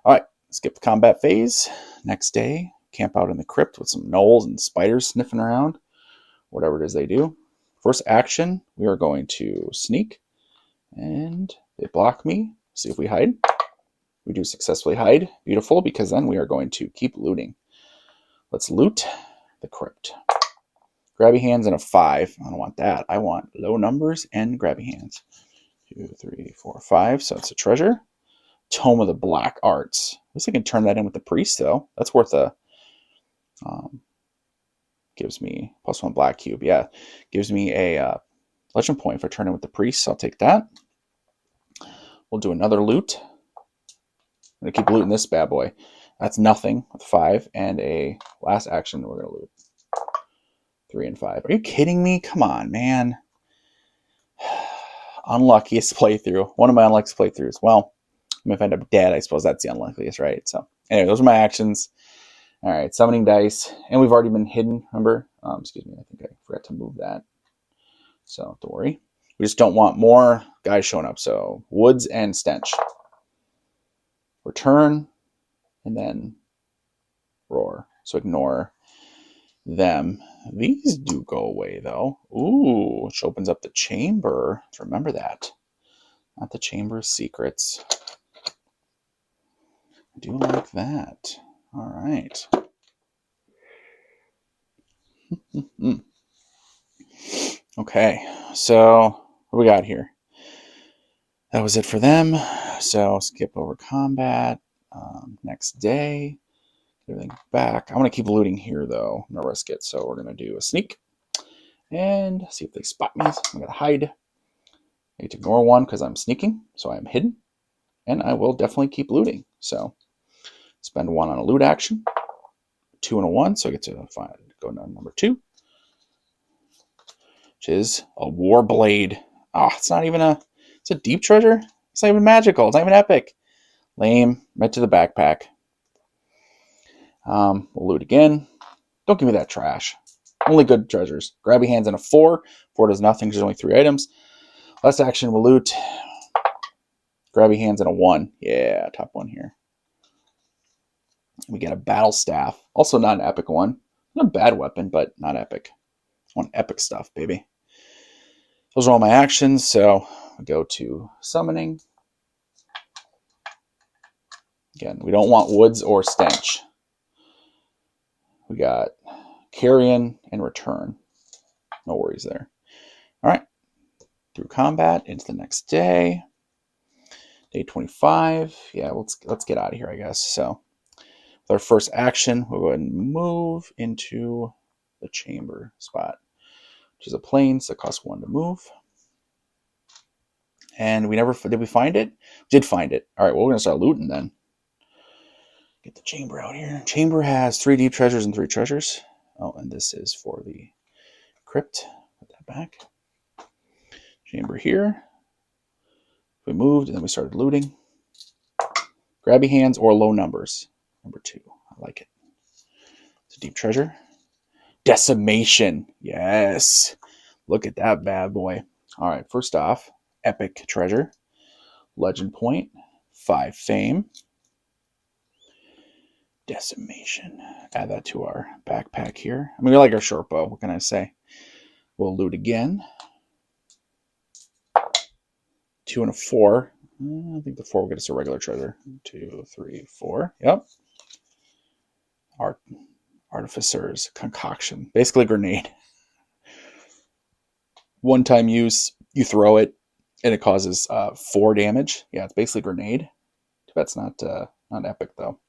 All right, skip the combat phase. Next day, camp out in the crypt with some gnolls and spiders sniffing around. Whatever it is they do. First action, we are going to sneak. And they block me. See if we hide. We do successfully hide. Beautiful, because then we are going to keep looting. Let's loot the crypt. Grabby hands and a 5. I don't want that. I want low numbers and grabby hands. 2, 3, 4, 5. So it's a treasure. Tome of the Black Arts. At least I can turn that in with the priest, though. That's worth a... gives me +1 black cube. Yeah. Gives me a legend point if I turn in with the priest. So I'll take that. We'll do another loot. I'm going to keep looting this bad boy. That's nothing with 5. And a last action we're going to loot. 3 and 5. Are you kidding me? Come on, man. Unluckiest playthrough. One of my unluckiest playthroughs. Well, if I end up dead, I suppose that's the unluckiest, right? So, anyway, those are my actions. All right, summoning dice. And we've already been hidden, remember? Excuse me, I think I forgot to move that. So don't worry. We just don't want more guys showing up. So woods and stench. Return, and then roar. So ignore them. These do go away, though. Ooh, which opens up the chamber. Remember that. Not the chamber of secrets. I do like that. All right. Okay, so what do we got here? That was it for them. So skip over combat. Next day. Get everything back. I want to keep looting here, though. I'm going to risk it. So we're going to do a sneak. And see if they spot me. I'm going to hide. I need to ignore one because I'm sneaking. So I'm hidden. And I will definitely keep looting. So spend 1 on a loot action. 2 and a 1. So I get to go to number 2. Which is a war blade. It's not even it's a deep treasure. It's not even magical. It's not even epic. Lame. Right to the backpack. We'll loot again. Don't give me that trash. Only good treasures. Grabby hands and a 4. 4 does nothing. There's only 3 items. Last action, we'll loot. Grabby hands and a 1. Yeah, top 1 here. We get a battle staff. Also not an epic one. Not a bad weapon, but not epic. I want epic stuff, baby. Those are all my actions. So I go to summoning. Again, we don't want woods or stench. We got carrion and return. No worries there. All right. Through combat into the next day. Day 25. Yeah, let's get out of here, I guess. So with our first action, we'll go ahead and move into the chamber spot, which is a plains that costs 1 to move. And we never did we find it? Did find it. All right, well, we're gonna start looting then. Get the chamber out here. Chamber has 3 deep treasures and 3 treasures. Oh, and this is for the crypt. Put that back. Chamber here. We moved and then we started looting. Grabby hands or low numbers. Number 2. I like it. It's a deep treasure. Decimation. Yes. Look at that bad boy. All right, first off, epic treasure. Legend point. 5 fame. Decimation. Add that to our backpack here. I mean, we like our short bow. What can I say? We'll loot again. 2 and a 4. I think the 4 will get us a regular treasure. 2, 3, 4. Yep. Artificer's concoction. Basically, grenade. One-time use. You throw it, and it causes 4 damage. Yeah, it's basically grenade. That's not epic though.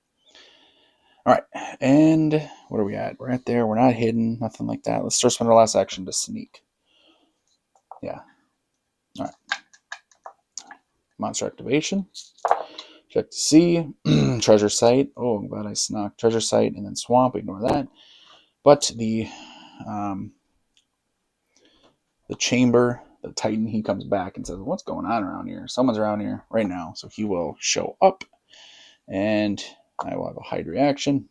All right, and what are we at? We're at there. We're not hidden. Nothing like that. Let's just spend our last action to sneak. Yeah. All right. Monster activation. Check to see. Treasure site. Oh, I'm glad I snuck. Treasure site and then swamp. Ignore that. But the chamber, the Titan, he comes back and says, "What's going on around here? Someone's around here right now." So he will show up, and I will have a hide reaction.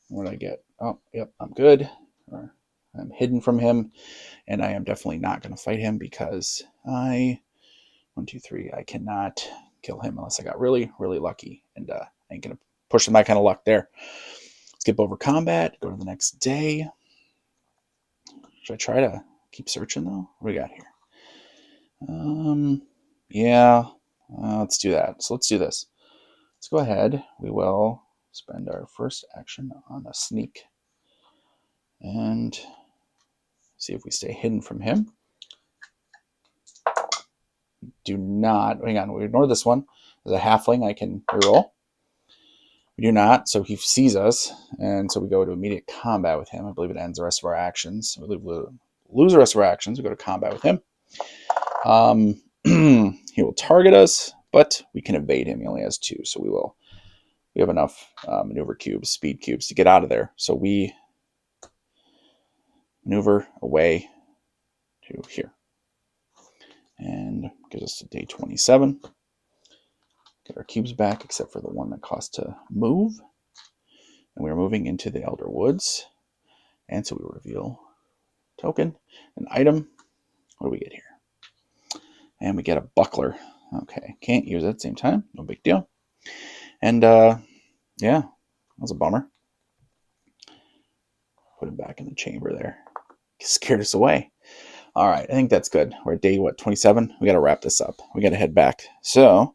What did I get? Oh, yep, I'm good. I'm hidden from him, and I am definitely not going to fight him because I cannot kill him unless I got really, really lucky, and I ain't going to push my kind of luck there. Skip over combat, go to the next day. Should I try to keep searching, though? What do we got here? Yeah, let's do that. So let's do this. Let's go ahead. We will spend our first action on a sneak and see if we stay hidden from him. Do not, hang on, we ignore this one. There's a halfling I can reroll. We do not, so he sees us, and so we go to immediate combat with him. I believe it ends the rest of our actions. We lose the rest of our actions. We go to combat with him. He will target us, but we can evade him. He only has 2, so we have enough maneuver cubes, speed cubes to get out of there. So we maneuver away to here. And gives us to day 27. Get our cubes back, except for the one that costs to move. And we're moving into the Elder Woods. And so we reveal token, an item. What do we get here? And we get a buckler. Okay, can't use it at the same time. No big deal. And yeah, that was a bummer. Put him back in the chamber there. Scared us away. All right, I think that's good. We're at day, 27? We got to wrap this up. We got to head back. So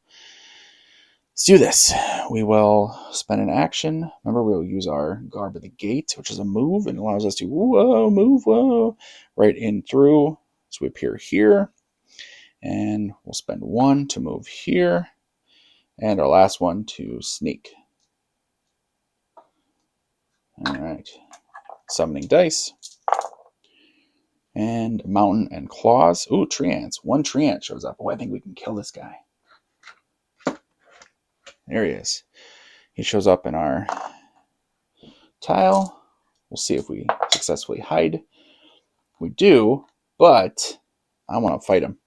let's do this. We will spend an action. Remember, we'll use our Garb of the Gate, which is a move, and allows us to move right in through. So we appear here, and we'll spend 1 to move here, and our last one to sneak. All right, summoning dice. And mountain and claws. Ooh, tree ants. 1 tree ant shows up. Oh, I think we can kill this guy. There he is. He shows up in our tile. We'll see if we successfully hide. We do, but I want to fight him.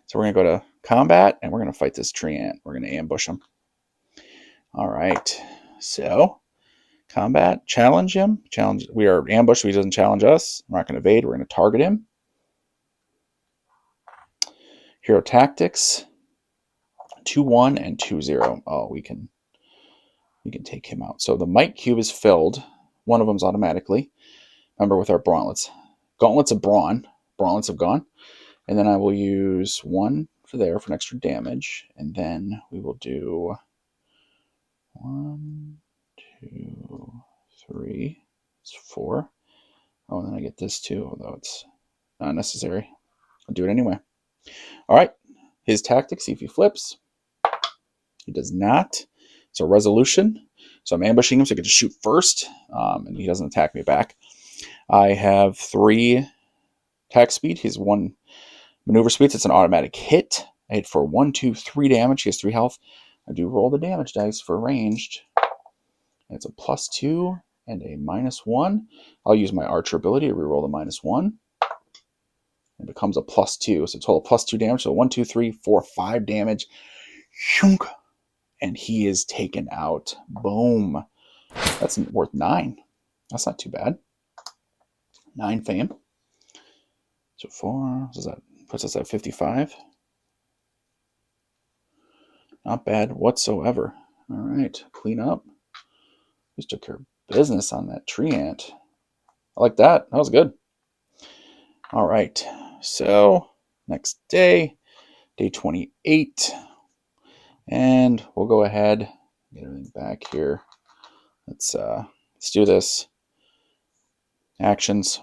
So we're going to go to combat, and we're going to fight this tree ant. We're going to ambush him. All right. So combat, challenge him. Challenge. We are ambushed so he doesn't challenge us. We're not going to evade. We're going to target him. Hero tactics. 2-1 and 2-0. Oh, we can take him out. So the might cube is filled. One of them's automatically. Remember, with our gauntlets. Gauntlets of brawn. Gauntlets of gone. And then I will use 1 for there for an extra damage. And then we will do 1, 2, 3. It's 4. Oh, and then I get this too, although it's not necessary. I'll do it anyway. All right. His tactics, see if he flips. He does not. So resolution. So I'm ambushing him so I get to shoot first, and he doesn't attack me back. I have 3 attack speed. He's 1 maneuver speed. It's an automatic hit. I hit for 1, 2, 3 damage. He has 3 health. I do roll the damage dice for ranged. It's a +2 and a -1. I'll use my Archer ability to reroll the -1. It becomes a +2. So total +2 damage. So 1, 2, 3, 4, 5 damage. Shunk. And he is taken out. Boom. That's worth 9. That's not too bad. 9 fame. So 4. So that puts us at 55. Not bad whatsoever. All right. Clean up. Just took care of business on that tree ant. I like that. That was good. All right. So next day, day 28. And we'll go ahead, get everything back here. Let's do this. Actions.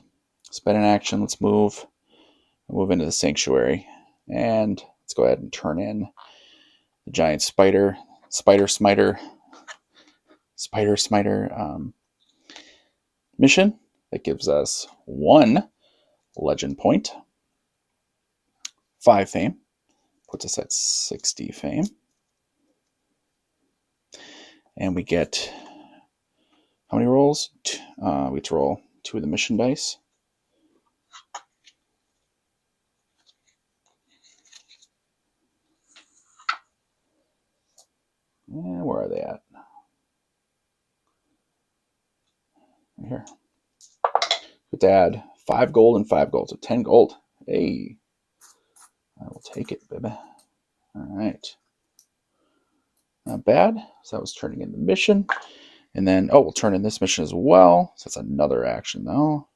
Spend an action. Let's move. Move into the sanctuary. And let's go ahead and turn in the giant spider smiter mission that gives us 1 legend point. 5 fame. Puts us at 60 fame. And we get how many rolls? We get to roll 2 of the mission dice. And where are they at? Right here. We have to add 5 gold and 5 gold, so 10 gold. Hey, I will take it, baby. All right. Not bad. So that was turning in the mission. And then, we'll turn in this mission as well. So that's another action, though.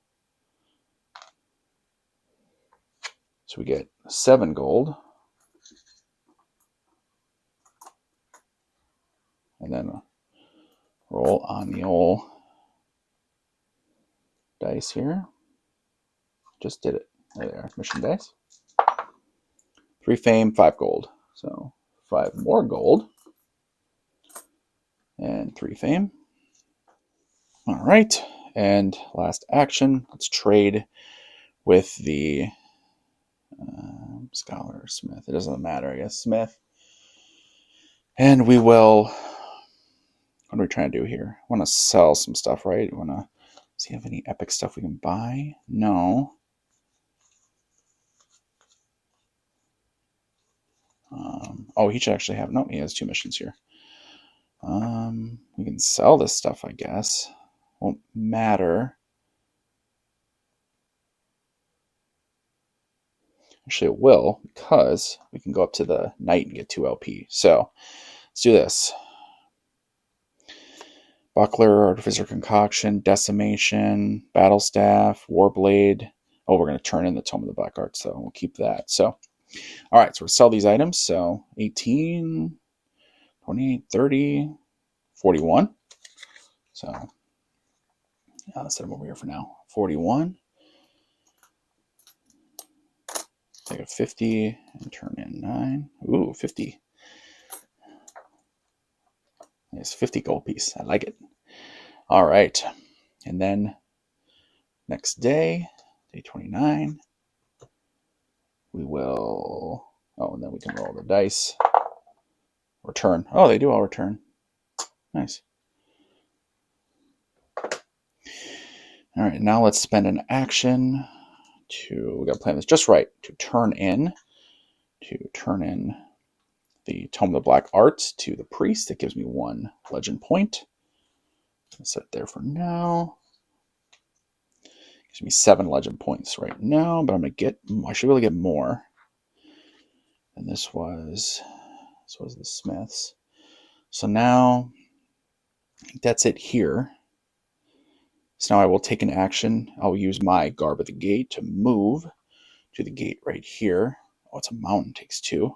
So we get 7 gold. And then roll on the old dice here. Just did it. There they are. Mission dice. 3 fame, 5 gold. So 5 more gold. And 3 fame. All right. And last action. Let's trade with the scholar or smith. It doesn't matter, I guess. Smith. And we will. What are we trying to do here? I want to sell some stuff, right? I want to see if we have any epic stuff we can buy. No. He should actually have. No, he has 2 missions here. We can sell this stuff, I guess. Won't matter. Actually, it will, because we can go up to the knight and get 2 LP. So let's do this. Buckler, Artificer Concoction, Decimation, Battle Staff, Warblade. Oh, we're going to turn in the Tome of the Black Arts, so we'll keep that. So, all right, so we'll sell these items. So 18, 28, 30, 41. So let's set them over here for now. 41. Take a 50 and turn in 9. Ooh, 50. It's 50 gold piece. I like it. All right. And then next day, day 29, we will... Oh, and then we can roll the dice. Return. Oh, they do all return. Nice. All right, now let's spend an action to... We got to plan this just right. To turn in the Tome of the Black Arts to the priest. That gives me 1 legend point. I'll set it there for now. Gives me 7 legend points right now, but I should be able to get more. And this was the Smiths. So now I think that's it here. So now I will take an action. I'll use my Garb at the Gate to move to the gate right here. Oh, it's a mountain, takes 2.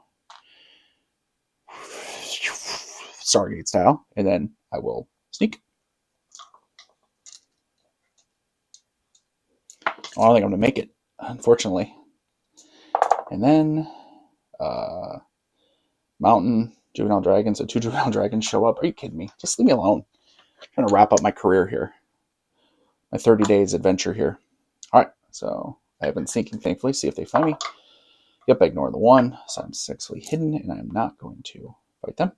Stargate style. And then I will sneak. Oh, I don't think I'm going to make it, unfortunately. And then mountain, juvenile dragons. So 2 juvenile dragons show up. Are you kidding me? Just leave me alone. I'm trying to wrap up my career here. My 30 days adventure here. All right, so I have been sinking, thankfully. See if they find me. Yep, I ignore the 1, so I'm successfully hidden, and I'm not going to fight them.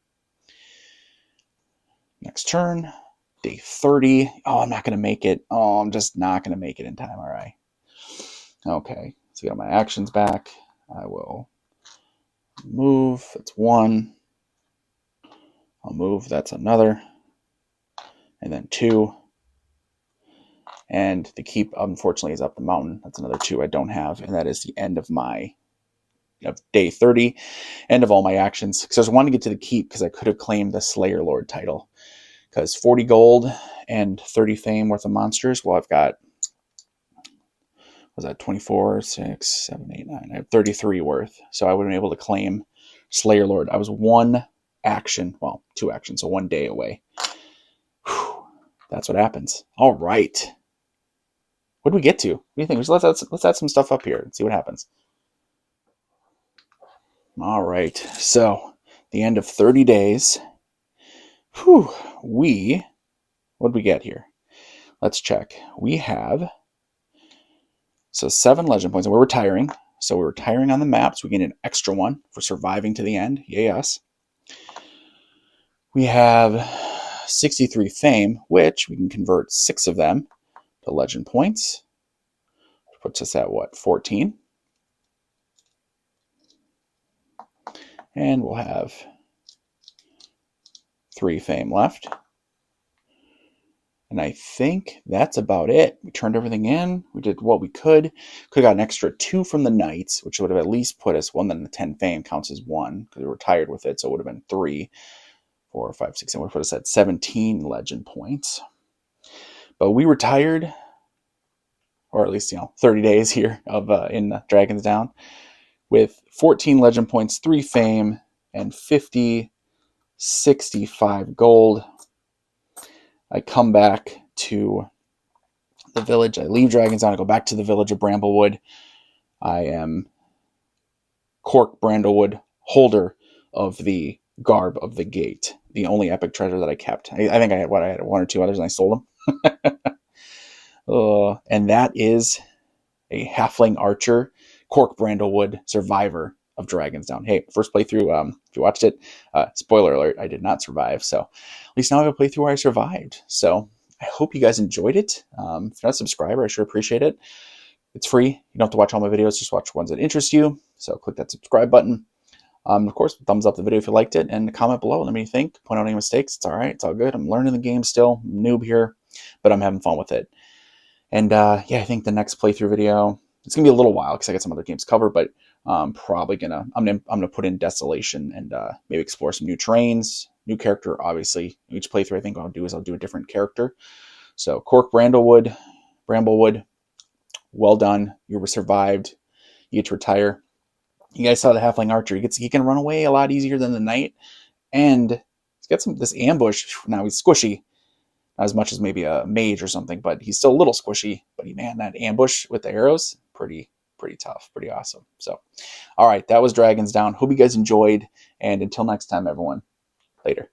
Next turn, day 30. Oh, I'm not going to make it. Oh, I'm just not going to make it in time. All right. Okay, so get all my actions back. I will move. That's 1. I'll move. That's another. And then 2. And the keep, unfortunately, is up the mountain. That's another 2 I don't have. And that is the end of day 30. End of all my actions. Because I was wanting to get to the keep because I could have claimed the Slayer Lord title. Because 40 gold and 30 fame worth of monsters. Well, I've got, was that 24, 6, 7, 8, 9. I have 33 worth. So I would have been able to claim Slayer Lord. I was 1 action, well, 2 actions, so 1 day away. Whew, that's what happens. All right. What do we get to? What do you think? Let's add some stuff up here and see what happens. All right. So the end of 30 days. Whew. What did we get here? Let's check. We have 7 legend points, and we're retiring. So we're retiring on the map, so we get an extra 1 for surviving to the end. Yay us. We have 63 fame, which we can convert 6 of them to legend points. Puts us at what? 14. And we'll have 3 fame left. And I think that's about it. We turned everything in. We did what we could. Could have got an extra 2 from the knights, which would have at least put us, then the 10 fame counts as 1, because we were tired with it, so it would have been 3, 4, 5, 6, and would put us at 17 legend points. But we were tired, or at least 30 days here of in Dragon's Down, with 14 legend points, 3 fame, and 65 gold. I come back to the village. I leave Dragon's Down. I go back to the village of Bramblewood. I am Cork Bramblewood, holder of the Garb of the Gate, the only epic treasure that I kept. I think I had 1 or 2 others, and I sold them. And that is a Halfling Archer, Cork Bramblewood survivor of Dragon's Down. Hey, first playthrough, if you watched it, spoiler alert, I did not survive. So at least now I have a playthrough where I survived. So I hope you guys enjoyed it. If you're not a subscriber, I sure appreciate it. It's free. You don't have to watch all my videos. Just watch ones that interest you. So click that subscribe button. Of course, thumbs up the video if you liked it, and comment below. Let me think. Point out any mistakes. It's all right. It's all good. I'm learning the game still. I'm noob here, but I'm having fun with it. And yeah, I think the next playthrough video, it's gonna be a little while because I got some other games covered, but probably I'm gonna put in Desolation and maybe explore some new terrains, new character. Obviously, each playthrough I think I'll do a different character. So Cork Bramblewood, well done. You were survived. You get to retire. You guys saw the Halfling Archer. He can run away a lot easier than the Knight, and he's got this ambush. Now he's squishy, not as much as maybe a mage or something, but he's still a little squishy. But man, that ambush with the arrows, pretty tough, pretty awesome. So, all right, that was Dragons Down. Hope you guys enjoyed, and until next time, everyone, later.